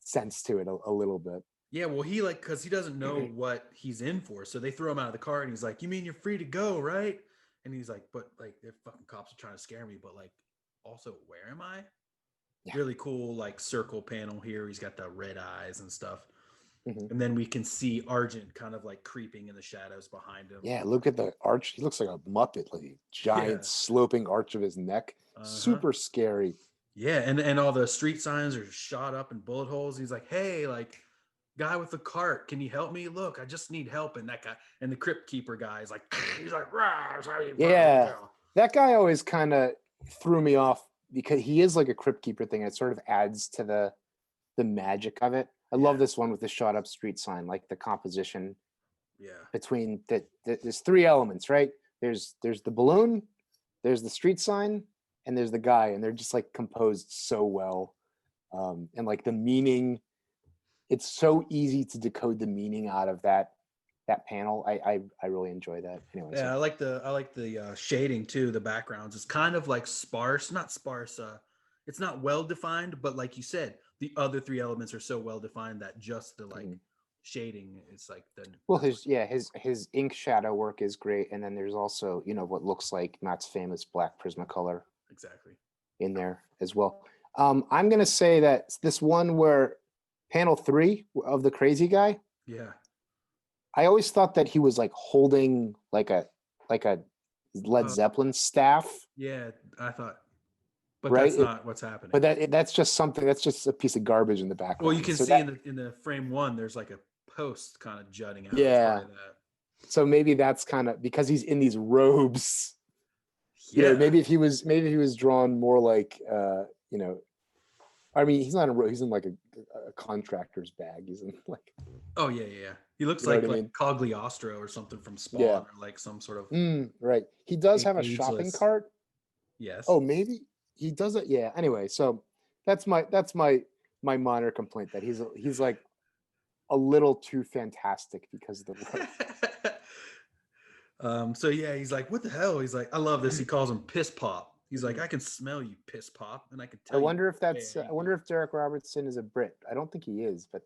sense to it a little bit. Yeah, well, because he doesn't know what he's in for, so they throw him out of the car, and he's like, "You mean you're free to go, right?" And he's like, "But like, the fucking cops are trying to scare me, but like, also, where am I?" Yeah. Really cool, like circle panel here. He's got the red eyes and stuff, and then we can see Argent kind of like creeping in the shadows behind him. Yeah, look at the arch. He looks like a Muppet, like a giant sloping arch of his neck. Super scary. Yeah, and all the street signs are shot up in bullet holes. He's like, "Hey, like, guy with the cart, can you help me? Look, I just need help." And that guy, and the crypt keeper guy is like, he's like, yeah, that guy always kind of threw me off because he is like a crypt keeper thing. It sort of adds to the magic of it. I love this one with the shot up street sign, like the composition. Yeah. Between there's three elements, right? There's the balloon, there's the street sign, and there's the guy, and they're just like composed so well, and like the meaning. It's so easy to decode the meaning out of that panel. I really enjoy that. Anyway, yeah, I like the shading too. The backgrounds, it's kind of like not sparse. It's not well defined, but like you said, the other three elements are so well defined that just the like shading is like his ink shadow work is great, and then there's also what looks like Matt's famous black Prismacolor exactly in there as well. I'm gonna say that this one where panel 3 of the crazy guy. Yeah. I always thought that he was like holding like a Led Zeppelin staff. Yeah, I thought, but right? That's not what's happening. But that's just something. That's just a piece of garbage in the background. Well, you can see in the frame 1, there's like a post kind of jutting out. Yeah. So maybe that's kind of because he's in these robes. Yeah. Maybe if he was drawn more like I mean, he's not he's in like a contractor's bag. He's in like. Oh yeah. He looks like Cogliostro or something from Spawn, or like some sort of. Right. He does have a shopping cart. Yes. Oh, maybe he does it. Yeah. Anyway, so that's my minor complaint that he's like a little too fantastic because of the rope. So yeah, he's like, "What the hell?" He's like, "I love this." He calls him Piss Pop. He's like, "I can smell you, Piss Pop," and I can tell. I wonder if Darick Robertson is a Brit. I don't think he is, but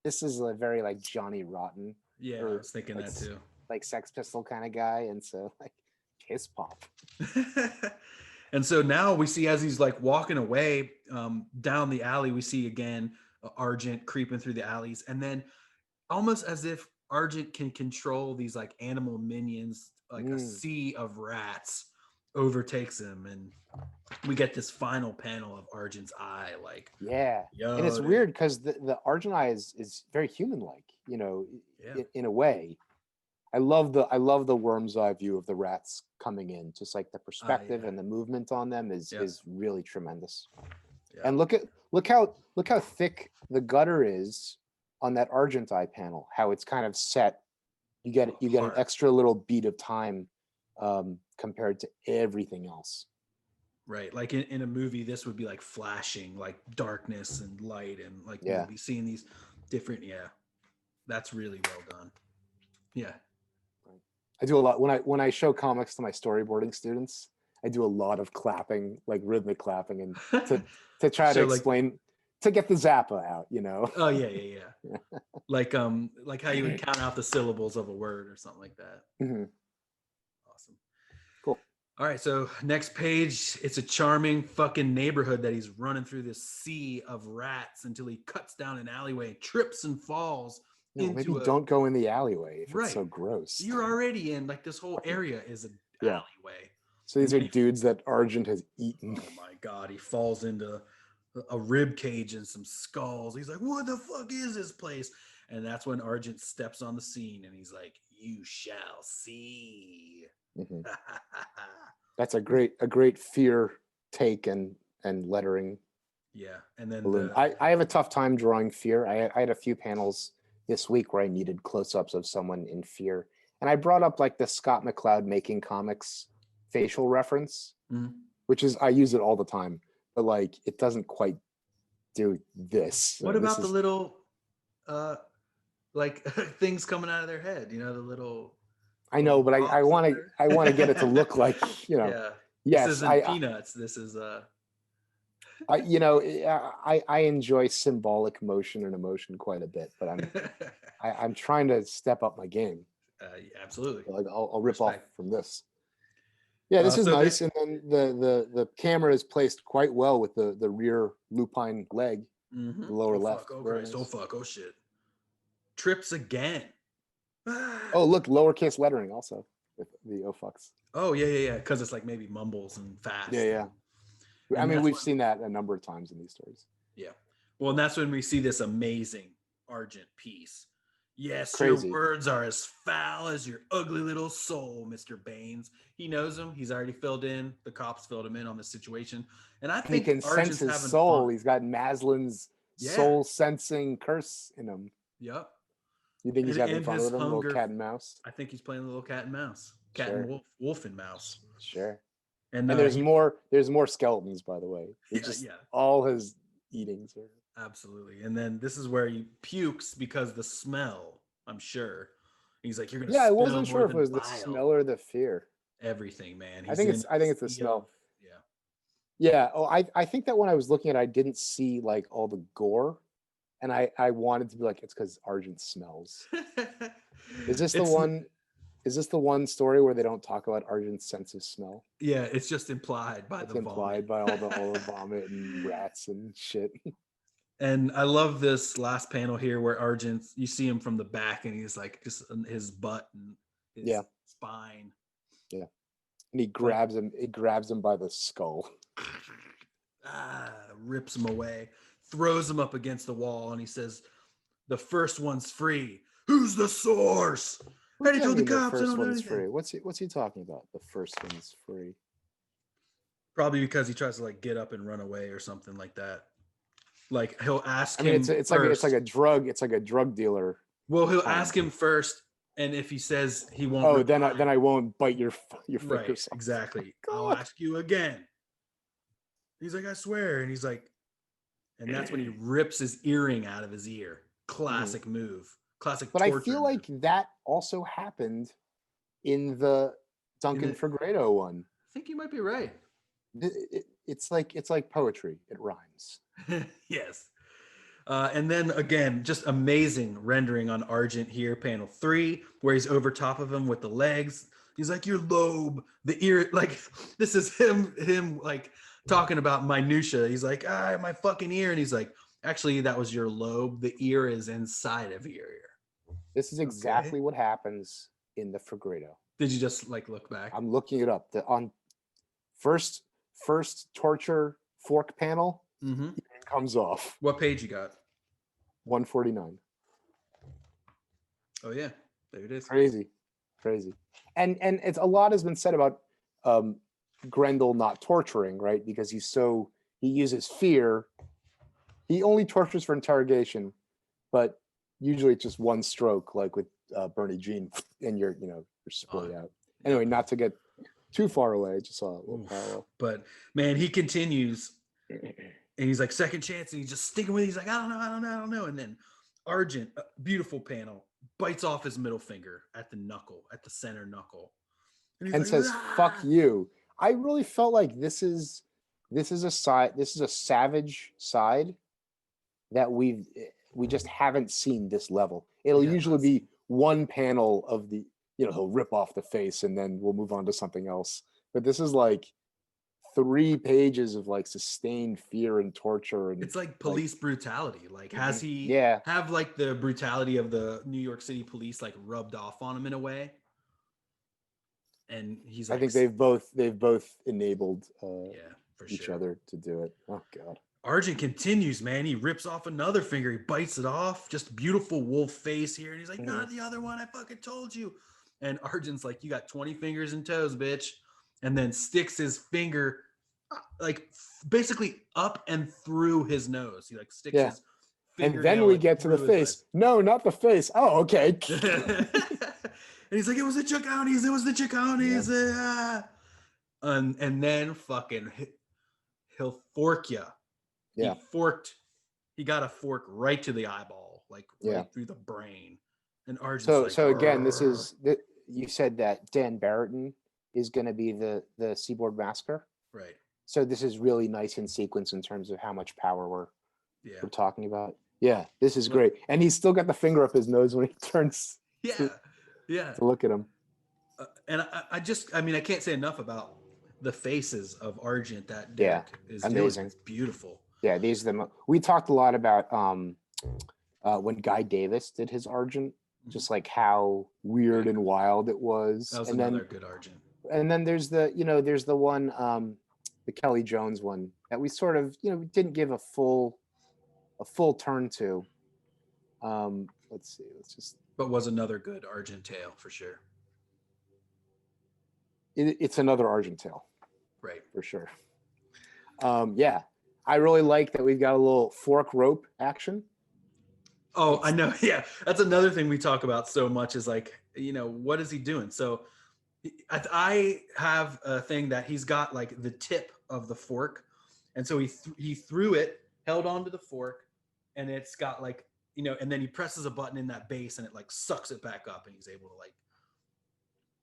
this is a very like Johnny Rotten. Yeah, I was thinking that too. Like Sex Pistol kind of guy, and so like Piss Pop. And so now we see as he's like walking away down the alley, we see again Argent creeping through the alleys, and then almost as if Argent can control these like animal minions, like a sea of rats overtakes him, and we get this final panel of Argent's eye, like and it's weird because the Argent eye is very human-like, in a way. I love the worm's eye view of the rats coming in, just like the perspective and the movement on them is really tremendous. And look how thick the gutter is on that Argent eye panel, how it's kind of set. You get an extra little beat of time compared to everything else. Right. Like in a movie, this would be like flashing, like darkness and light, and like we'll be seeing these different. Yeah, that's really well done. Yeah. I do a lot when I show comics to my storyboarding students. I do a lot of clapping, like rhythmic clapping, and to try to explain, to get the Zappa out, Oh yeah. like how you would count out the syllables of a word or something like that. Awesome. Cool. All right, so next page, it's a charming fucking neighborhood that he's running through this sea of rats until he cuts down an alleyway, trips and falls No, maybe into a don't go in the alleyway if right. it's so gross. You're already in like this whole area is an Yeah. alleyway. So these And are then dudes that Argent has eaten. oh my god, he falls into a rib cage and some skulls. He's like, "What the fuck is this place?" And that's when Argent steps on the scene and he's like, "You shall see." Mhm. That's a great fear take and lettering. Yeah, and then Balloon. I have a tough time drawing fear. I had a few panels this week where I needed close-ups of someone in fear, and I brought up like the Scott McCloud making comics facial reference, which is I use it all the time, but like it doesn't quite do this. what about the little like things coming out of their head? You know, the little. I know, but I want to get it to look like Yeah. Yes, this isn't Peanuts. This is I enjoy symbolic motion and emotion quite a bit, but I'm trying to step up my game. yeah, absolutely. Like I'll rip Respect. off from this. Yeah, this is so nice, and then the camera is placed quite well with the rear lupine leg, the lower left. Fuck, oh Christ! Oh fuck! Oh shit! Trips again. Oh look, lowercase lettering also with the oh fucks. Oh yeah. Because it's like maybe mumbles and fast. Yeah. And I mean, we've seen that a number of times in these stories. Yeah. Well, and that's when we see this amazing Argent piece. Yes, Crazy. Your words are as foul as your ugly little soul, Mr. Baines. He knows him. He's already filled in. The cops filled him in on the situation. And I think he can Argent's sense his having soul. fun. He's got Maslin's soul sensing curse in him. Yep. You think he's having And fun his with him, hunger- little cat and mouse? I think he's playing a little cat and mouse. Cat Sure. and wolf and mouse. Sure. And, And there's more skeletons, by the way. It's just yeah. all his eatings are. Absolutely. And then this is where he pukes because the smell, I'm sure. He's like, you're gonna Yeah, I smell wasn't sure more if it than was the bile." smell or the fear. Everything, man. I think it's the sea smell. of- Yeah. Yeah. Oh, I think that when I was looking at it, I didn't see like all the gore. And I wanted to be like, it's because Argent smells. Is this the one story where they don't talk about Argent's sense of smell? Yeah, it's just implied by It's the implied vomit. by all the vomit and rats and shit. And I love this last panel here where Argent, you see him from the back and he's like just on his butt and his spine. Yeah. And he grabs him by the skull. Rips him away, throws him up against the wall, and he says, "The first one's free. Who's the source?" What And he does that told the mean, the cops. I first don't know one's anything. free. What's he talking about? The first one's free. Probably because he tries to like get up and run away or something like that. Like he'll ask him. It's like a drug dealer. Well, he'll ask him first, and if he says he won't. Oh, reply, then I won't bite your fingers right, off. exactly. Oh, I'll ask you again. He's like, I swear, and he's like, and that's when he rips his earring out of his ear. Classic move. Classic. But I torture feel like move. that also happened in the Duncan Fegredo one. I think you might be right. It's like poetry. It rhymes. Yes. And then again, just amazing rendering on Argent here, panel 3, where he's over top of him with the legs. He's like, your lobe, the ear, like this is him like talking about minutia. He's like, my fucking ear. And he's like, actually, that was your lobe. The ear is inside of your ear. This is exactly what happens in the Fegredo. Did you just like look back? I'm looking it up. On first torture fork panel, it comes off. What page you got? 149. Oh yeah, there it is. Crazy. And it's a lot has been said about Grendel not torturing, right? Because he uses fear. He only tortures for interrogation, but usually it's just one stroke, like with Bernie Jean, and you're splayed out. Anyway, not to get too far away, just saw a little parallel. But man, he continues, and he's like, second chance, and he's just sticking with it. He's like, I don't know. And then Argent, beautiful panel, bites off his middle finger at the center knuckle, and says, "Fuck you." I really felt like this is a savage side that we just haven't seen this level. It'll usually be one panel of the, he'll rip off the face and then we'll move on to something else. But this is like 3 pages of like sustained fear and torture, and It's like police brutality. Like, has he yeah, have like the brutality of the New York City police like rubbed off on him in a way? And he's I like, think they've both enabled yeah, for each sure. other to do it. Oh God. Argent continues, man. He rips off another finger. He bites it off. Just beautiful wolf face here. And he's like, not the other one. I fucking told you. And Argent's like, you got 20 fingers and toes, bitch. And then sticks his finger like basically up and through his nose. He like sticks his finger. And then we get to the face. No, not the face. Oh, okay. And he's like, it was the Chiconis. It was the Chiconis. Yeah. And then fucking he'll fork you. Yeah. He got a fork right to the eyeball, like right through the brain. And Argent's so again, this is you said that Dan Barrington is going to be the Seaboard Massacre, right? So this is really nice in sequence in terms of how much power we're talking about. Yeah, this is great, and he's still got the finger up his nose when he turns. To look at him. And I can't say enough about the faces of Argent that Darick is amazing. Doing. It's beautiful. Yeah, these are we talked a lot about when Guy Davis did his Argent, just like how weird and wild it was. That was and another then, good Argent. And then there's the one, the Kelly Jones one that we sort of, didn't give a full turn to. Let's see, But was another good Argent tale for sure. It's another Argent tale. Right. For sure. I really like that we've got a little fork rope action. Oh, I know. Yeah. That's another thing we talk about so much is like, what is he doing? So I have a thing that he's got like the tip of the fork. And so he threw it, held onto the fork, and it's got like, and then he presses a button in that base and it like sucks it back up and he's able to like.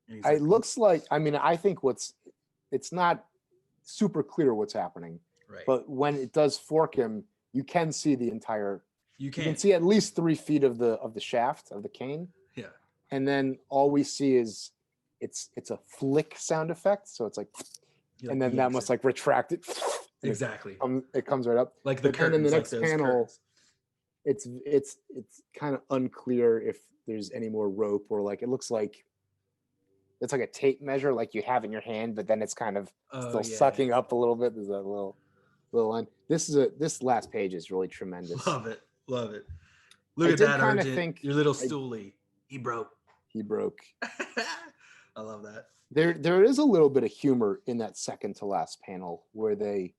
It looks like, I think it's not super clear what's happening. Right. But when it does fork him, you can see the entire. You can see at least 3 feet of the shaft of the cane. Yeah. And then all we see is it's a flick sound effect. So it's like, and then that must like retract it. Exactly. It comes right up. Like the curtains. In the next like panel, it's kind of unclear if there's any more rope or like it looks like. It's like a tape measure like you have in your hand, but then it's kind of still sucking up a little bit. There's a little line. This last page is really tremendous. Love it. Look at that, Argent. Your little stoolie. He broke. I love that. There is a little bit of humor in that second to last panel where they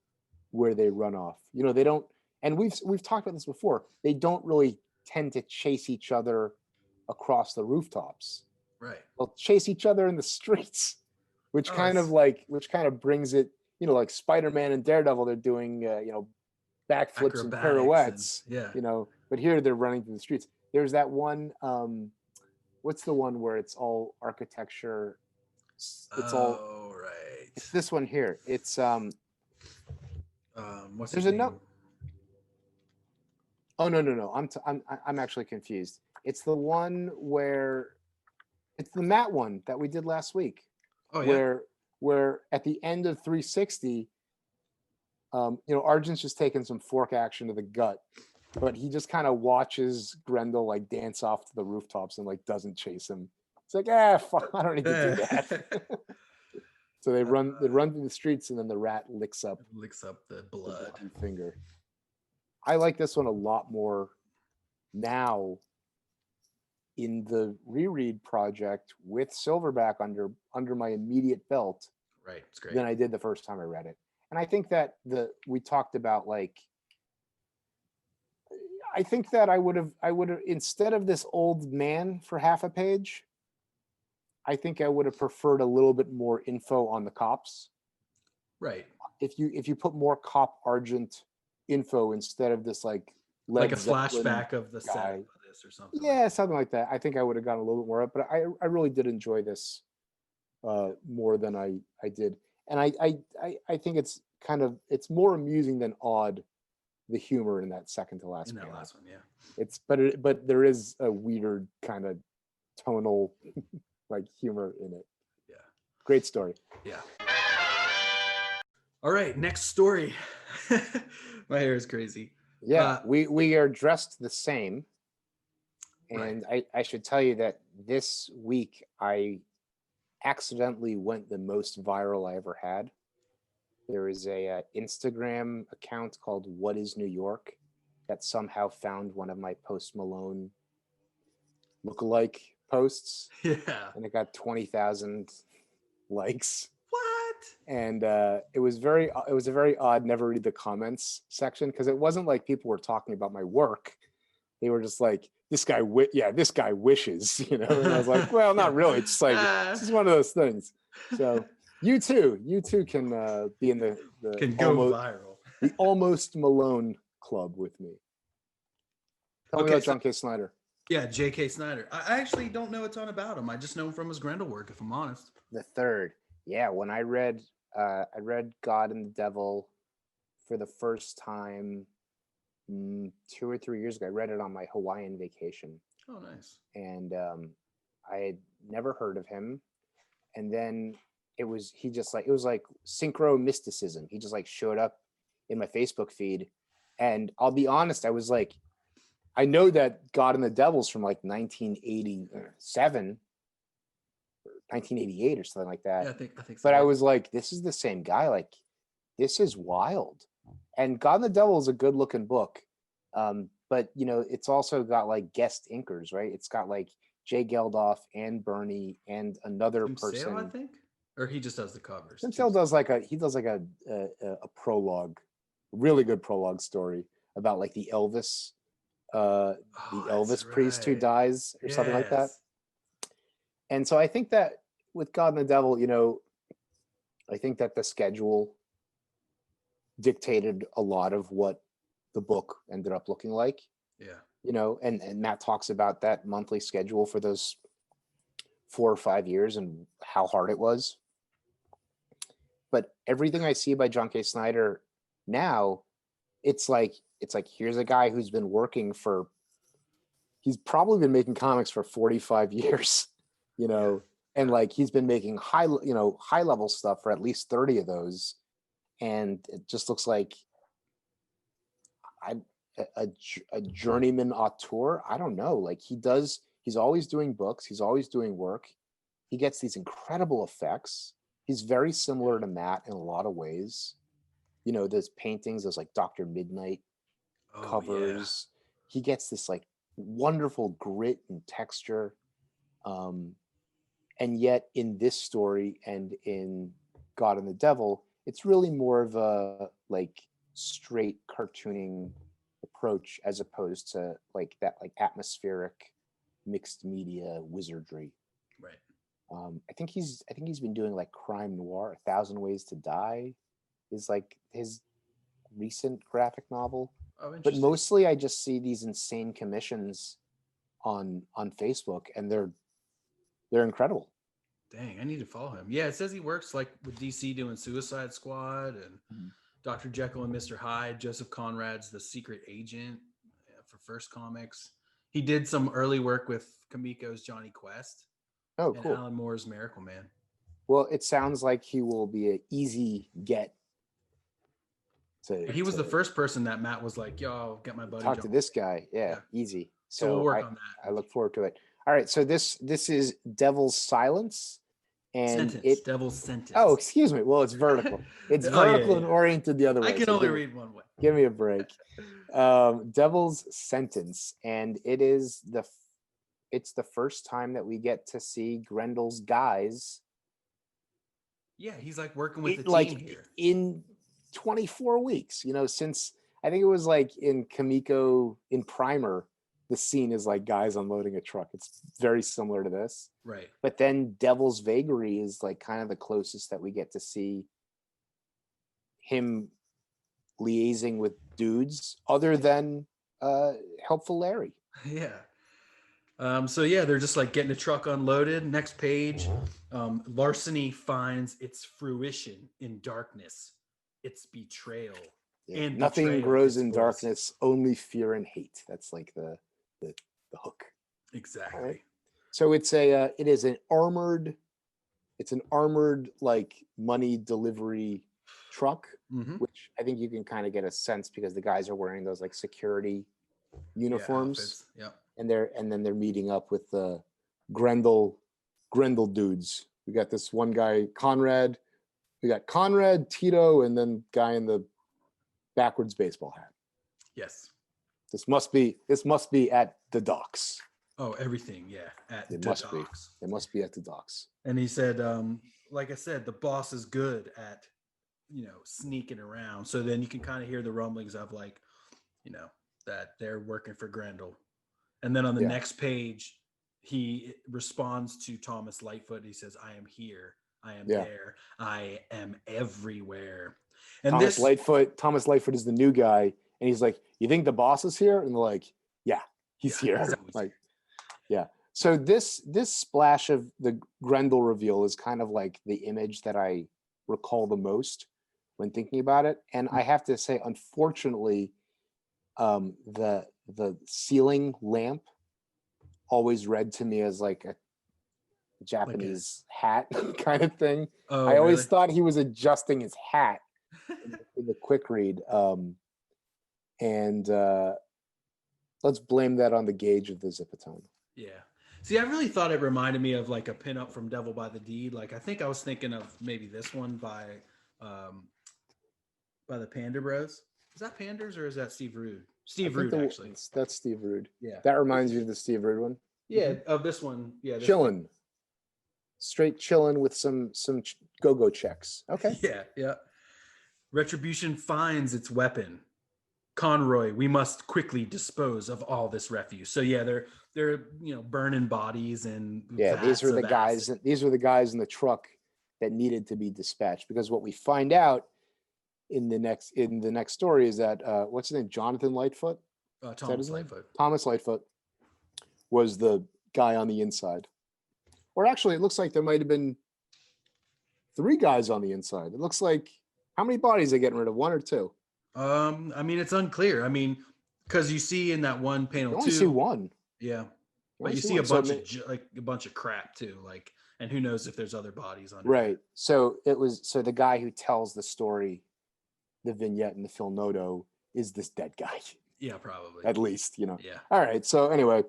run off. They don't, and we've talked about this before. They don't really tend to chase each other across the rooftops. Right. They'll chase each other in the streets, which kind of brings it, like Spider-Man and Daredevil, they're doing, backflips and pirouettes, but here they're running through the streets. There's that one, what's the one where it's all architecture? Right. It's this one here. It's, what's there's his a name? Oh, no. I'm actually confused. It's the one where, it's the Matt one that we did last week. Oh, yeah. Where at the end of 360, Argent's just taking some fork action to the gut, but he just kind of watches Grendel like dance off to the rooftops and like doesn't chase him. It's like, fuck, I don't need to do that. So they run through the streets and then the rat licks up the blood finger. I like this one a lot more now in the reread project with Silverback under my immediate belt. Right, it's great. Than I did the first time I read it. And I think that we talked about like, I think that I would have instead of this old man for half a page, I think I would have preferred a little bit more info on the cops. Right. If you put more cop Argent info instead of this like a flashback of the set of this or something. Yeah, something like that. I think I would have gotten a little bit more up, but I really did enjoy this more than I did. And I think it's more amusing than odd, the humor in that second to last panel. Last one, yeah. It's but there is a weird kind of tonal like humor in it. Yeah. Great story. Yeah. All right, next story. My hair is crazy. Yeah, we are dressed the same. Right. And I should tell you that this week I accidentally went the most viral I ever had. There is a Instagram account called What Is New York that somehow found one of my Post Malone lookalike posts, Yeah. and it got 20,000 likes. What? And it was a very odd never read the comments section, because it wasn't like people were talking about my work. They were just like, this guy wishes, And I was like, well, not really. It's just like, it's just one of those things. So you too can be in the Can go viral. the almost Malone club with me. Tell me about John K. Snyder. Yeah, J.K. Snyder. I actually don't know a ton about him. I just know him from his Grendel work, if I'm honest. The third. Yeah, when I read God and the Devil for the first time 2 or 3 years ago. I read it on my Hawaiian vacation. Oh, nice. And I had never heard of him. And then it was like synchro mysticism. He just like showed up in my Facebook feed. And I'll be honest, I was like, I know that God and the Devil's from like 1987, 1988 or something like that. Yeah, I think so. But I was like, this is the same guy. Like, this is wild. And God and the Devil is a good looking book. But it's also got like guest inkers, right? It's got like Jay Geldof and Bernie and another person. Sale, I think, or he just does the covers. Tim Sale does like a prologue, really good prologue story about like the Elvis priest who dies or something like that. And so I think that with God and the Devil, I think that the schedule dictated a lot of what the book ended up looking like. Yeah. And Matt talks about that monthly schedule for those 4 or 5 years and how hard it was. But everything I see by John K. Snyder now, it's like here's a guy who's been working he's probably been making comics for 45 years, and like he's been making high level stuff for at least 30 of those. And it just looks like a journeyman auteur. I don't know. Like he's always doing books. He's always doing work. He gets these incredible effects. He's very similar to Matt in a lot of ways. Those paintings, those like Dr. Midnight covers. Yeah. He gets this like wonderful grit and texture. And yet in this story and in God and the Devil, it's really more of a like straight cartooning approach as opposed to like that like atmospheric mixed media wizardry. Right. I think he's been doing like crime noir. 1,000 Ways to Die is like his recent graphic novel. Oh, but mostly I just see these insane commissions on Facebook, and they're incredible. Dang, I need to follow him. Yeah, it says he works like with DC doing Suicide Squad and Dr. Jekyll and Mr. Hyde. Joseph Conrad's The Secret Agent for First Comics. He did some early work with Kamiko's Johnny Quest. Oh, and cool. Alan Moore's Miracle Man. Well, it sounds like he will be an easy get. He was the first person that Matt was like, yo, I'll get my buddy. Talk to this guy. Yeah, easy. So we'll work on that. I look forward to it. All right. So this is Devil's Silence. And Devil's Sentence. Oh, excuse me. Well, it's vertical. It's vertical and oriented the other way. I can only read one way. Give me a break. Devil's Sentence. And it's the first time that we get to see Grendel's guys. Yeah, he's like working with the team here. In 24 weeks, since I think it was like in Kamiko in Primer, the scene is like guys unloading a truck. It's very similar to this. Right. But then Devil's Vagary is like kind of the closest that we get to see him liaising with dudes other than Helpful Larry. Yeah. So yeah, they're just like getting a truck unloaded. Next page, larceny finds its fruition in darkness, its betrayal. Yeah. And nothing grows in darkness, only fear and hate. That's like the hook. Exactly. Right? So it is an armored like money delivery truck, Mm-hmm. which I think you can kind of get a sense because the guys are wearing those like security uniforms, Yeah. and then they're meeting up with the Grendel dudes. We got this one guy, Conrad. We got Conrad, Tito, and then guy in the backwards baseball hat. Yes. This must be at the docks. Oh, everything. Yeah. It the must docks. be. It must be at the docks. And he said, like I said, the boss is good at, sneaking around. So then you can kind of hear the rumblings of like, that they're working for Grendel. And then on the next page, he responds to Thomas Lightfoot. He says, I am here. I am there. I am everywhere. And Thomas Lightfoot is the new guy. And he's like, you think the boss is here? And they're like, yeah, he's here. Exactly. Like, yeah. So this splash of the Grendel reveal is kind of like the image that I recall the most when thinking about it. And I have to say, unfortunately, the ceiling lamp always read to me as like a Japanese hat kind of thing. Oh, I always really? thought he was adjusting his hat in the quick read. And let's blame that on the gauge of the Zipatone. Yeah. See, I really thought it reminded me of like a pinup from Devil by the Deed. Like, I think I was thinking of maybe this one by the Panda Bros. Is that Panders or is that Steve Rude? Steve Rude, actually. That's Steve Rude. Yeah. That reminds you of the Steve Rude one? Yeah, of this one. Yeah. Chillin'. Straight chillin' with some go-go checks. Okay. Yeah. Retribution finds its weapon. Conroy, we must quickly dispose of all this refuse. So yeah, they're burning bodies and these were the guys. These were the guys in the truck that needed to be dispatched, because what we find out in the next story is that what's his name? Jonathan Lightfoot. Thomas Lightfoot. Thomas Lightfoot was the guy on the inside. Or actually, it looks like there might have been 3 guys on the inside. It looks like, how many bodies are they getting rid of? 1 or 2? I mean, it's unclear. I mean, because you see in that one panel You only see 1. Yeah, but you see a bunch of crap too. Like, and who knows if there's other bodies on. Right. So the guy who tells the story, the vignette in the Phil Noto, is this dead guy. Yeah, probably. At least, Yeah. All right. So anyway,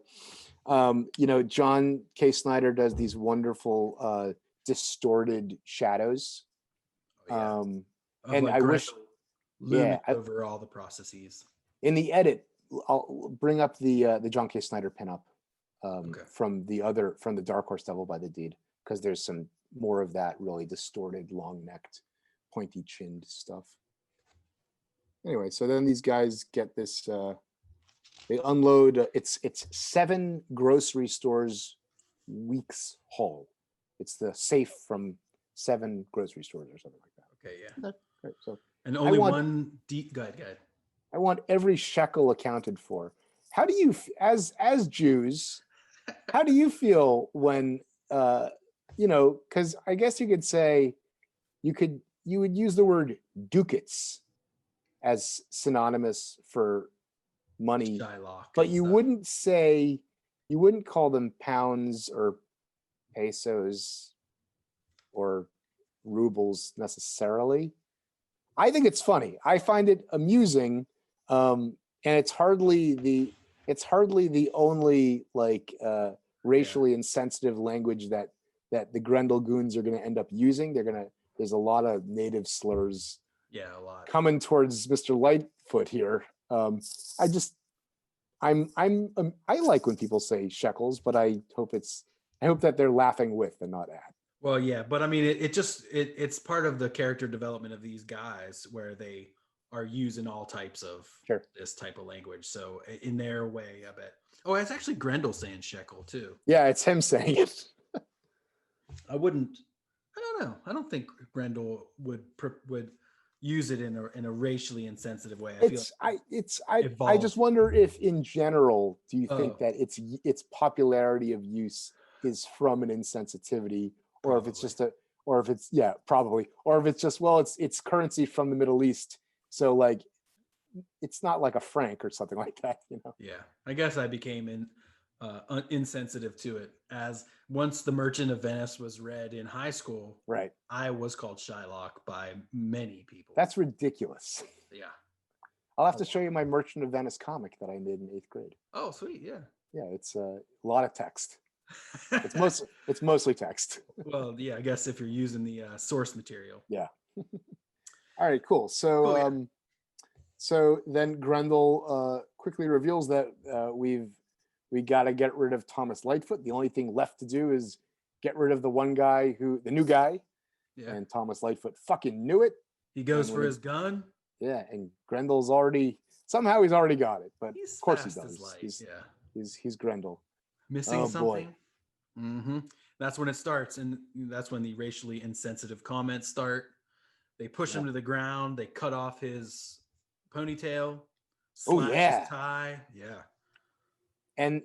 John K Snyder does these wonderful distorted shadows. And I wish over all the processes. In the edit, I'll bring up the John K Snyder pinup from the Dark Horse Devil by the Deed, because there's some more of that really distorted, long-necked, pointy-chinned stuff. Anyway, so then these guys get this. They unload. It's 7 grocery stores weeks haul. It's the safe from 7 grocery stores or something like that. Okay, yeah. Right, so and only one deep guide. I want every shekel accounted for. How do you, as Jews, how do you feel when because I guess you could say you would use the word ducats as synonymous for money, but you wouldn't call them pounds or pesos or rubles necessarily. I think it's funny. I find it amusing, and it's hardly the only racially insensitive language that the Grendel goons are going to end up using. There's a lot of native slurs. Yeah, a lot coming towards Mr. Lightfoot here. I like when people say shekels, but I hope that they're laughing with and not at. Well, yeah, but I mean, it's part of the character development of these guys where they are using all types of this type of language. So in their way, I bet. Oh, it's actually Grendel saying shekel too. Yeah, it's him saying it. I don't know. I don't think Grendel would use it in a racially insensitive way. I just wonder if in general, do you think that its popularity of use is from an insensitivity, or if it's just probably, or if it's just, well, it's currency from the Middle East, so like it's not like a franc or something like that, Yeah, I guess I became insensitive to it. As once The Merchant of Venice was read in high school, Right. I was called Shylock by many people. That's ridiculous. Yeah. I'll have to show you my Merchant of Venice comic that I made in 8th grade. Oh, sweet. Yeah. Yeah, it's a lot of text. It's mostly text. Well, yeah, I guess if you're using the source material. Yeah. All right, cool. So, Oh, yeah. So then Grendel quickly reveals that we got to get rid of Thomas Lightfoot. The only thing left to do is get rid of the new guy. Yeah. And Thomas Lightfoot fucking knew it. He goes And for his gun. Yeah, and Grendel's already already got it, but He's of course he fast as does. light. He's Grendel. Missing Oh, something. boy. Mm-hmm. That's when it starts, and that's when the racially insensitive comments start. They push him to the ground. They cut off his ponytail. Slash his tie. Yeah. And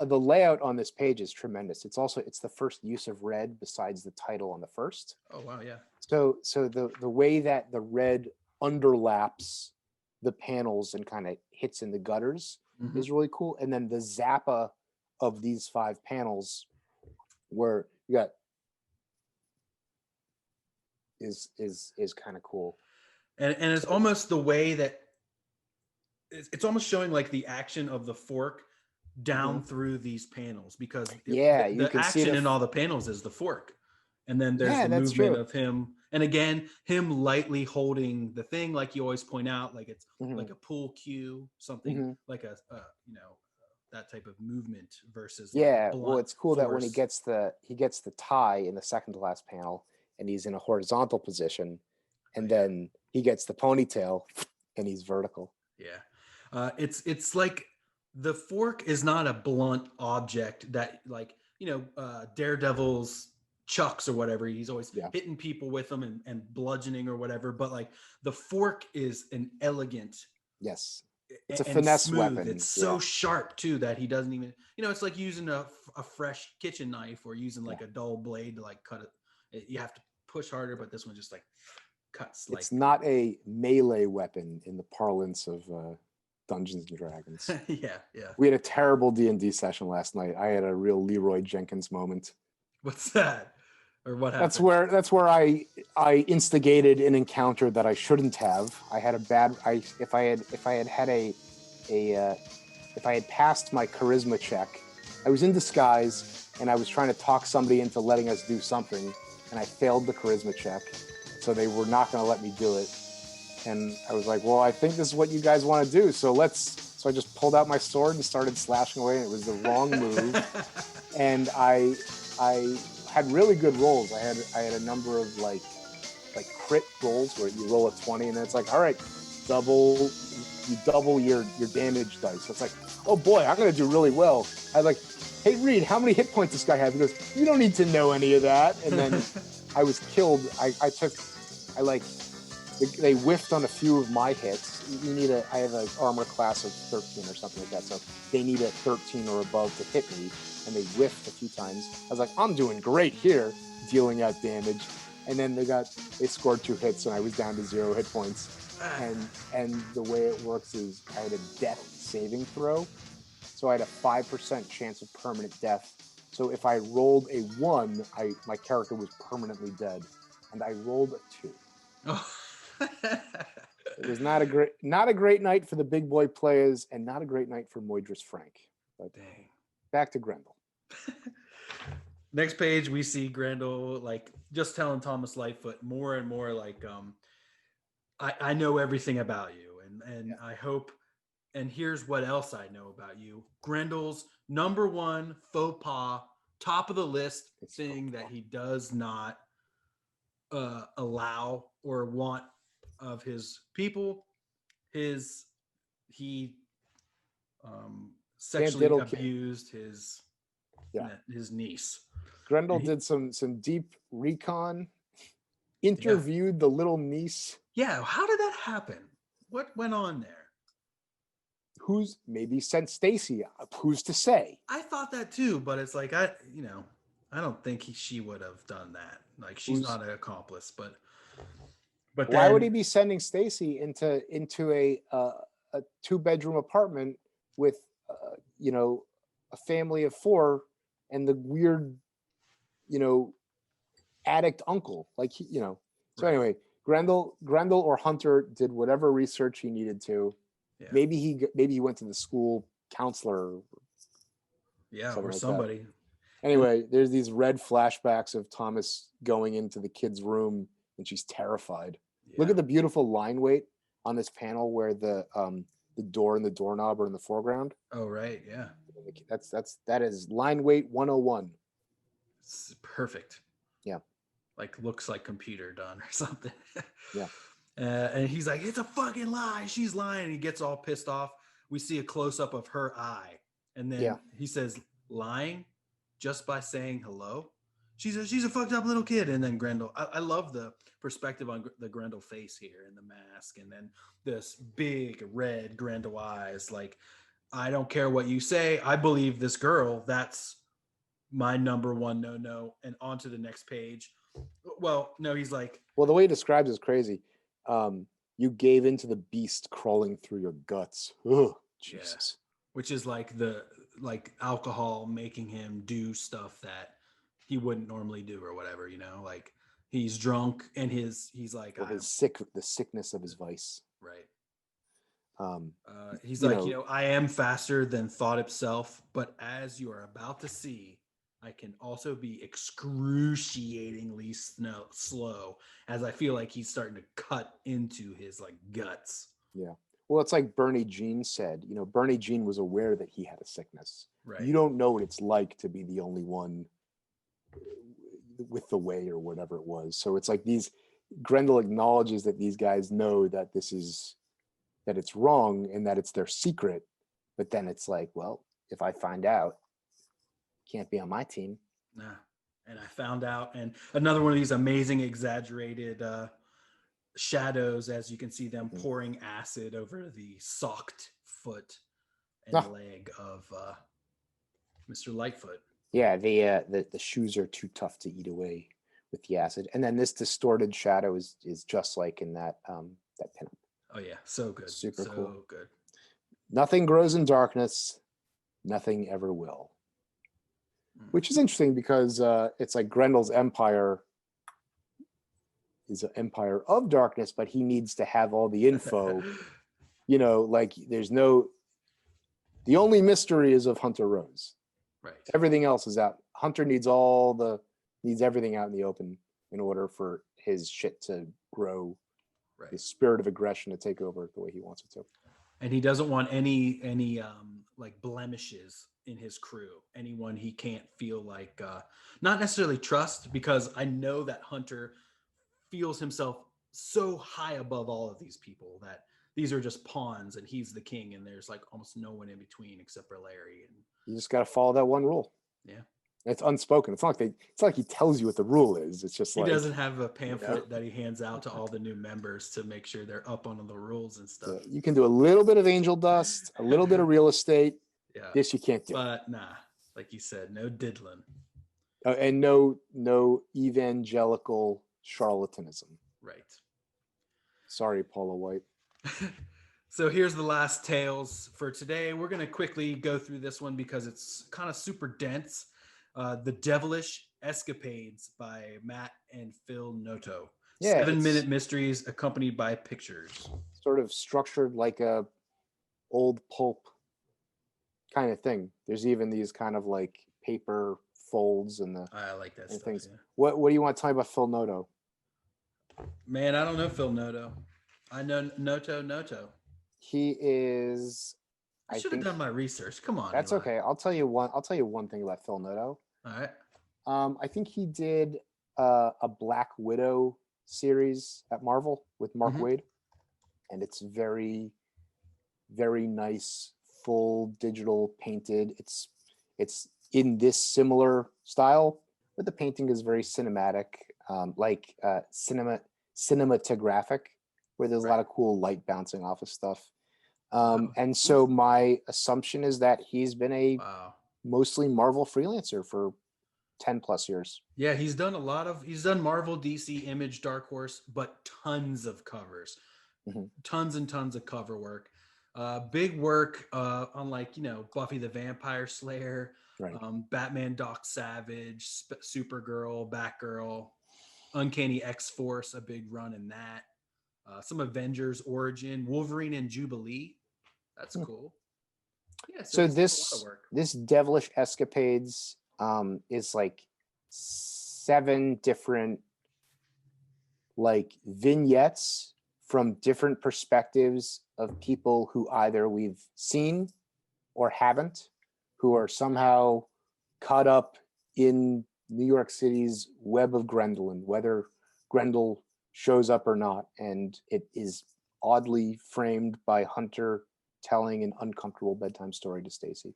the layout on this page is tremendous. It's the first use of red besides the title on the first. Oh wow, yeah. So the way that the red underlaps the panels and kind of hits in the gutters is really cool. And then the Zappa of these 5 panels where you got is kind of cool. And it's almost the way that it's almost showing like the action of the fork down through these panels, because you can see action in all the panels is the fork. And then there's the movement of him. And again, him lightly holding the thing, like you always point out, like it's like a pull cue, something like a that type of movement versus well, it's cool force. that when he gets the tie in the second to last panel and he's in a horizontal position, and then he gets the ponytail and he's vertical. Yeah. It's like the fork is not a blunt object that, like, Daredevil's chucks or whatever, he's always hitting people with them and bludgeoning or whatever, but like the fork is an elegant, it's a finesse smooth weapon. It's so sharp too that he doesn't even, it's like using a fresh kitchen knife or using like a dull blade to like cut it. You have to push harder, but this one just like cuts. It's not a melee weapon in the parlance of Dungeons and Dragons. Yeah. We had a terrible D&D session last night. I had a real Leroy Jenkins moment. What's that? Or what happened? That's where I instigated an encounter that I shouldn't have. I had if I had passed my charisma check, I was in disguise and I was trying to talk somebody into letting us do something, and I failed the charisma check, so they were not going to let me do it. And I was like, well, I think this is what you guys want to do, so I just pulled out my sword and started slashing away, and it was the wrong move. And I had really good rolls. I had a number of like crit rolls where you roll a 20 and then it's like, all right, you double your damage dice. So it's like, oh boy, I'm gonna do really well. I was like, hey Reed, how many hit points does this guy have? He goes, you don't need to know any of that. And then I was killed. They whiffed on a few of my hits. I have an armor class of 13 or something like that, so they need a 13 or above to hit me, and they whiffed a few times. I was like, I'm doing great here, dealing out damage. And then they scored 2 hits, and I was down to 0 hit points. And the way it works is I had a death saving throw, so I had a 5% chance of permanent death. So if I rolled a 1, my character was permanently dead, and I rolled a 2. Oh. It was not a great night for the big boy players, and not a great night for Moidris Frank. But dang. Back to Grendel. Next page, we see Grendel like just telling Thomas Lightfoot more and more like, I know everything about you, and I hope, and here's what else I know about you. Grendel's #1 faux pas, top of the list thing that he does not allow or want of his people, he sexually abused his niece. Grendel did some deep recon, interviewed the little niece. Yeah, how did that happen? What went on there? Who's maybe sent Stacy up? Who's to say? I thought that too, but it's like I don't think she would have done that. Like she's not an accomplice, but why would he be sending Stacy into a 2-bedroom apartment with a family of 4 and the weird, addict uncle. Like, So Right. anyway, Grendel or Hunter did whatever research he needed to. Yeah. Maybe he went to the school counselor. Yeah, something or like that. somebody. Anyway, there's these red flashbacks of Thomas going into the kid's room and she's terrified. Look Yeah. at the beautiful line weight on this panel where the door and the doorknob are in the foreground. Oh, right. Yeah. That is line weight 101. It's perfect. Yeah. Like looks like computer done or something. Yeah. And he's like, it's a fucking lie. She's lying. And he gets all pissed off. We see a close up of her eye. And then he says, lying just by saying hello. She's a fucked up little kid. And then Grendel, I love the perspective on the Grendel face here and the mask. And then this big red Grendel eyes. Like, I don't care what you say. I believe this girl. That's my number one no. And on to the next page. Well, no, he's like. Well, the way he describes it is crazy. You gave into the beast crawling through your guts. Oh, Jesus. Yeah. Which is like alcohol making him do stuff that he wouldn't normally do or whatever, like he's drunk and he's like, the sickness of his vice. Right. He's like, I am faster than thought itself, but as you are about to see, I can also be excruciatingly slow as I feel like he's starting to cut into his like guts. Yeah. Well, it's like Bernie Jean said, Bernie Jean was aware that he had a sickness. Right. You don't know what it's like to be the only one with the way or whatever it was. So it's like Grendel acknowledges that these guys know that that it's wrong and that it's their secret. But then it's like, well, if I find out, can't be on my team. Nah. And I found out, and another one of these amazing exaggerated shadows, as you can see them pouring acid over the socked foot and leg of Mr. Lightfoot. Yeah, the shoes are too tough to eat away with the acid. And then this distorted shadow is just like in that pinup. Oh yeah, so good. Super cool. Good. Nothing grows in darkness, nothing ever will. Which is interesting because it's like Grendel's empire is an empire of darkness, but he needs to have all the info. Like the only mystery is of Hunter Rose. Right. Everything else is out. Hunter needs everything out in the open in order for his shit to grow. Right. The spirit of aggression to take over the way he wants it to. And he doesn't want any like blemishes in his crew. Anyone he can't feel like not necessarily trust, because I know that Hunter feels himself so high above all of these people that these are just pawns and he's the king and there's like almost no one in between except for Larry. And you just got to follow that one rule. Yeah. It's unspoken. It's not like he tells you what the rule is. It's just he doesn't have a pamphlet that he hands out to all the new members to make sure they're up on the rules and stuff. You can do a little bit of angel dust, a little bit of real estate. Yeah. This you can't do. But nah, like you said, no diddling. And no evangelical charlatanism. Right. Sorry, Paula White. So here's the last tales for today. We're going to quickly go through this one because it's kind of super dense. The Devilish Escapades by Matt and Phil Noto. Yeah, 7-minute mysteries accompanied by pictures. Sort of structured like a old pulp kind of thing. There's even these kind of like paper folds and I like that stuff. things. Yeah. What do you want to tell me about Phil Noto? Man, I don't know Phil Noto. I know Noto. He is. I should have done my research. Come on. That's Eli. okay. I'll tell you one thing about Phil Noto. All right. I think he did a Black Widow series at Marvel with Mark Waid, and it's very, very nice, full digital painted. It's in this similar style, but the painting is very cinematic, like cinematographic, where there's a lot of cool light bouncing off of stuff. And so my assumption is that he's been a mostly Marvel freelancer for 10 plus years. Yeah, he's done Marvel, DC, Image, Dark Horse, but tons of covers, tons and tons of cover work. Big work on like, Buffy the Vampire Slayer, Right. Batman Doc Savage, Supergirl, Batgirl, Uncanny X-Force, a big run in that. Some Avengers Origin, Wolverine and Jubilee. That's cool. Yeah, So he's done a lot of work. this Devilish Escapades is like 7 different like vignettes from different perspectives of people who either we've seen or haven't, who are somehow caught up in New York City's web of Grendelin, whether Grendel shows up or not. And it is oddly framed by Hunter telling an uncomfortable bedtime story to Stacy.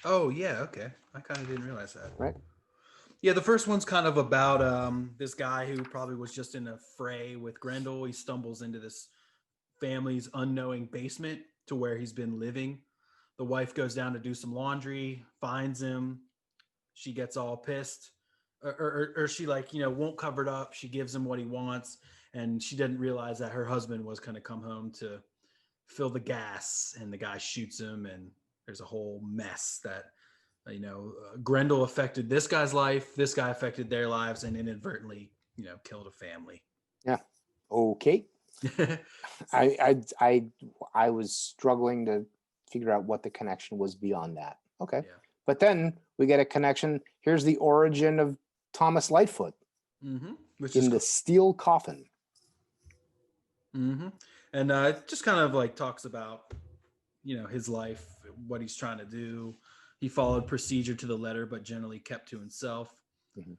Oh yeah, okay. I kind of didn't realize that. Right. Yeah, the first one's kind of about this guy who probably was just in a fray with Grendel. He stumbles into this family's unknowing basement to where he's been living. The wife goes down to do some laundry, finds him. She gets all pissed, or she won't cover it up. She gives him what he wants, and she didn't realize that her husband was going to come home to fill the gas, and the guy shoots him, and there's a whole mess that Grendel affected this guy's life, this guy affected their lives, and inadvertently killed a family. Yeah. Okay. I was struggling to figure out what the connection was beyond that. Okay. Yeah. But then we get a connection. Here's the origin of Thomas Lightfoot in the steel coffin. Mm-hmm. And it just kind of like talks about, his life, what he's trying to do. He followed procedure to the letter, but generally kept to himself. Mm-hmm.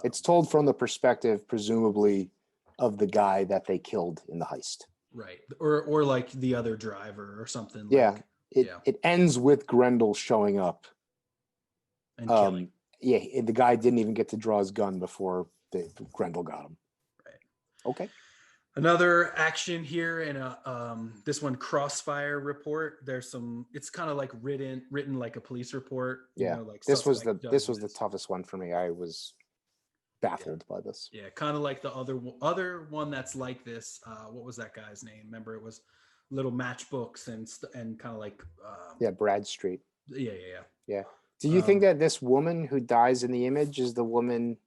It's told from the perspective, presumably, of the guy that they killed in the heist. Right. Or like the other driver or something. Yeah. It ends with Grendel showing up. And killing. Yeah, the guy didn't even get to draw his gun before Grendel got him. Right. Okay. Another action here in this one, Crossfire Report. There's some. It's kind of like written like a police report. Yeah. This was the toughest one for me. I was baffled by this. Yeah, kind of like the other one that's like this. What was that guy's name? Remember, it was little matchbooks and kind of like. Bradstreet. Yeah. Do you think that this woman who dies in the image is the woman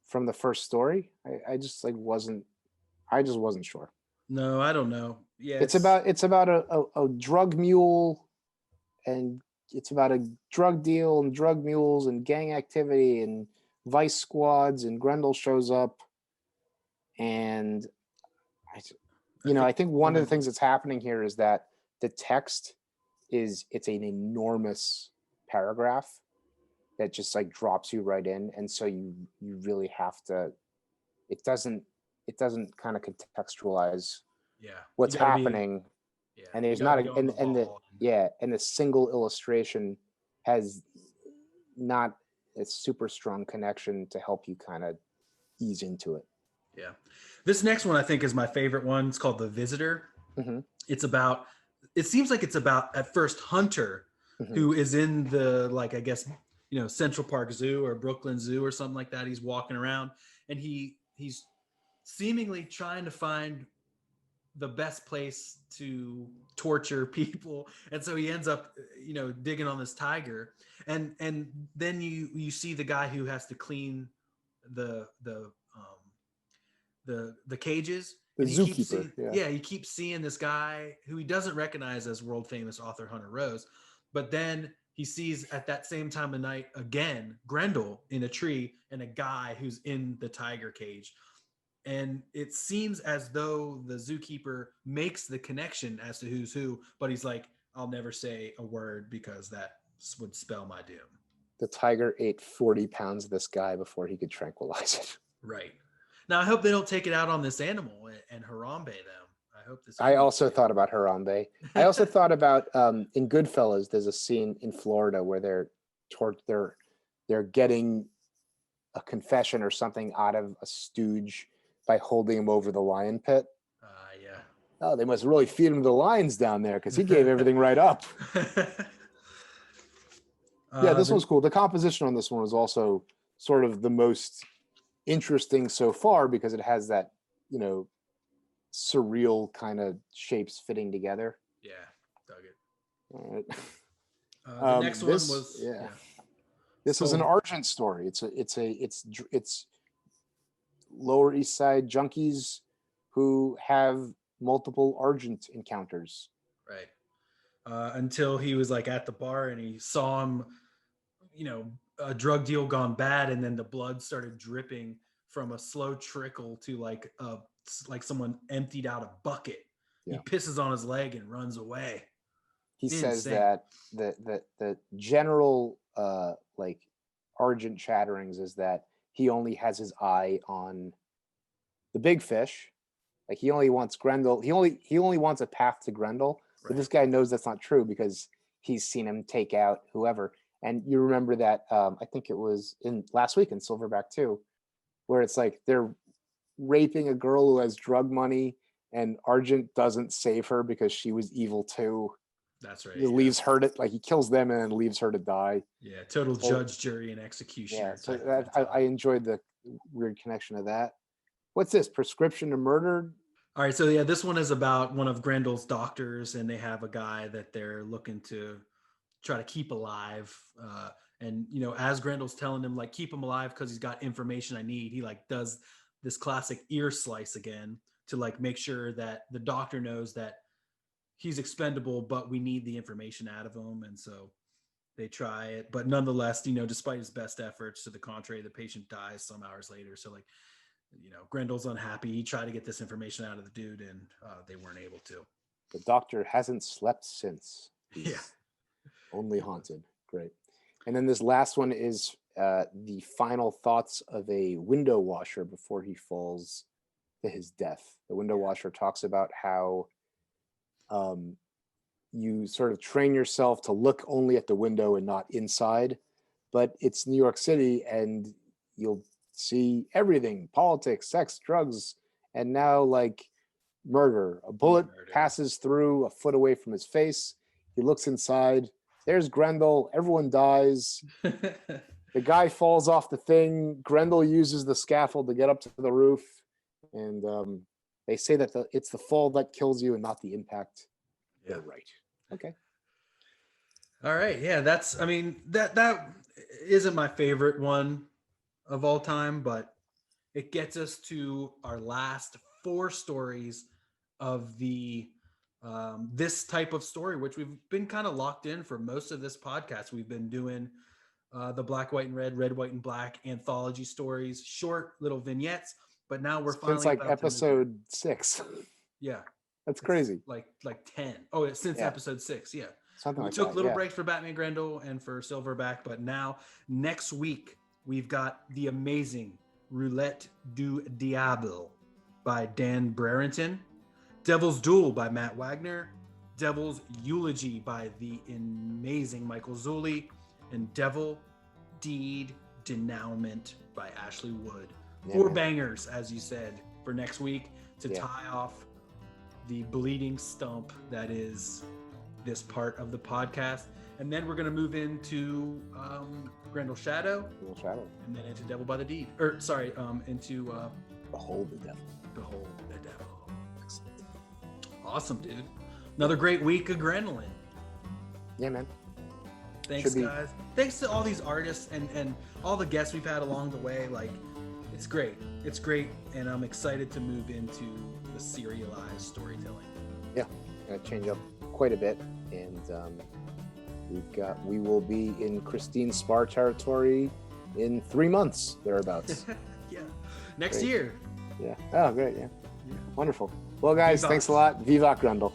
from the first story? I just wasn't sure. No, I don't know. Yeah, it's about a drug mule, and it's about a drug deal and drug mules and gang activity and vice squads, and Grendel shows up, and I think one of the things that's happening here is that the text it's an enormous paragraph that just like drops you right in, and so you really have to. It doesn't kind of contextualize what's happening, and there's not and the single illustration has not a super strong connection to help you kind of ease into it. Yeah, this next one I think is my favorite one. It's called The Visitor. Mm-hmm. It seems like it's about at first Hunter, who is in the I guess Central Park Zoo or Brooklyn Zoo or something like that. He's walking around and he's seemingly trying to find the best place to torture people, and so he ends up digging on this tiger, and then you see the guy who has to clean the cages. The zookeeper. He keeps seeing this guy who he doesn't recognize as world famous author Hunter Rose, but then he sees at that same time of night again Grendel in a tree and a guy who's in the tiger cage. And it seems as though the zookeeper makes the connection as to who's who, but he's like, I'll never say a word because that would spell my doom. The tiger ate 40 pounds of this guy before he could tranquilize it. Right. Now, I hope they don't take it out on this animal and Harambe them. I hope this. I also thought about Harambe. I also thought about in Goodfellas, there's a scene in Florida where they're getting a confession or something out of a stooge by holding him over the lion pit. Yeah. Oh, they must really feed him to the lions down there because he gave everything right up. This one's cool. The composition on this one was also sort of the most interesting so far because it has that, surreal kind of shapes fitting together. Yeah, dug it. All right. The next one was This was an Argent story. It's Lower East Side junkies who have multiple Argent encounters. Right. Until he was like at the bar and he saw him, a drug deal gone bad, and then the blood started dripping from a slow trickle to like someone emptied out a bucket. Yeah. He pisses on his leg and runs away. He says that the general like Argent chatterings is that he only has his eye on the big fish. Like he only wants Grendel. He only wants a path to Grendel. Right. But this guy knows that's not true because he's seen him take out whoever. And you remember that I think it was in last week in Silverback too, where it's like they're raping a girl who has drug money, and Argent doesn't save her because she was evil too. That's right. He leaves her to he kills them and then leaves her to die. Yeah, total judge, jury, and executioner. Yeah, so I enjoyed the weird connection of that. What's this? Prescription to Murder? All right, so yeah, this one is about one of Grendel's doctors, and they have a guy that they're looking to try to keep alive. And as Grendel's telling him, like, keep him alive because he's got information I need, he like does this classic ear slice again to like make sure that the doctor knows that he's expendable, but we need the information out of him. And so they try it, but nonetheless, despite his best efforts, to the contrary, the patient dies some hours later. So like, Grendel's unhappy. He tried to get this information out of the dude, and they weren't able to. The doctor hasn't slept since. He's only haunted. Great. And then this last one is the final thoughts of a window washer before he falls to his death. The window washer talks about how you sort of train yourself to look only at the window and not inside, but it's New York City and you'll see everything: politics, sex, drugs, and now like murder. A bullet passes through a foot away from his face. He looks inside. There's Grendel. Everyone dies. The guy falls off the thing. Grendel uses the scaffold to get up to the roof. And they say that it's the fall that kills you and not the impact. Yeah. They're right. Okay. All right. Yeah, that isn't my favorite one of all time, but it gets us to our last 4 stories of the this type of story, which we've been kind of locked in for most of this podcast. We've been doing the Black, White, and Red, Red, White, and Black anthology stories, short little vignettes, but now we're finally since like episode 6. Yeah, that's crazy. Like 10. Oh, it's since episode 6. Yeah, something we like took that, little breaks for Batman Grendel and for Silverback, but now next week we've got the amazing Roulette du Diable by Dan Brereton, Devil's Duel by Matt Wagner, Devil's Eulogy by the amazing Michael Zulli, and Devil Deed Denouement by Ashley Wood. 4 bangers, as you said, for next week to tie off the bleeding stump that is this part of the podcast. And then we're going to move into Grendel Shadow. And then into Devil by the Deed. Into Behold the Devil. Behold the Devil. Excellent. Awesome, dude. Another great week of Grendelin. Yeah, man. Thanks, guys. Thanks to all these artists and all the guests we've had along the way. Like, it's great. It's great. And I'm excited to move into the serialized storytelling. Yeah. Gonna change up quite a bit. And we will be in Christine Spar territory in 3 months, thereabouts. Yeah. Next year. Yeah. Oh, great. Yeah. Wonderful. Well, guys, thanks a lot. Vivat Grendel.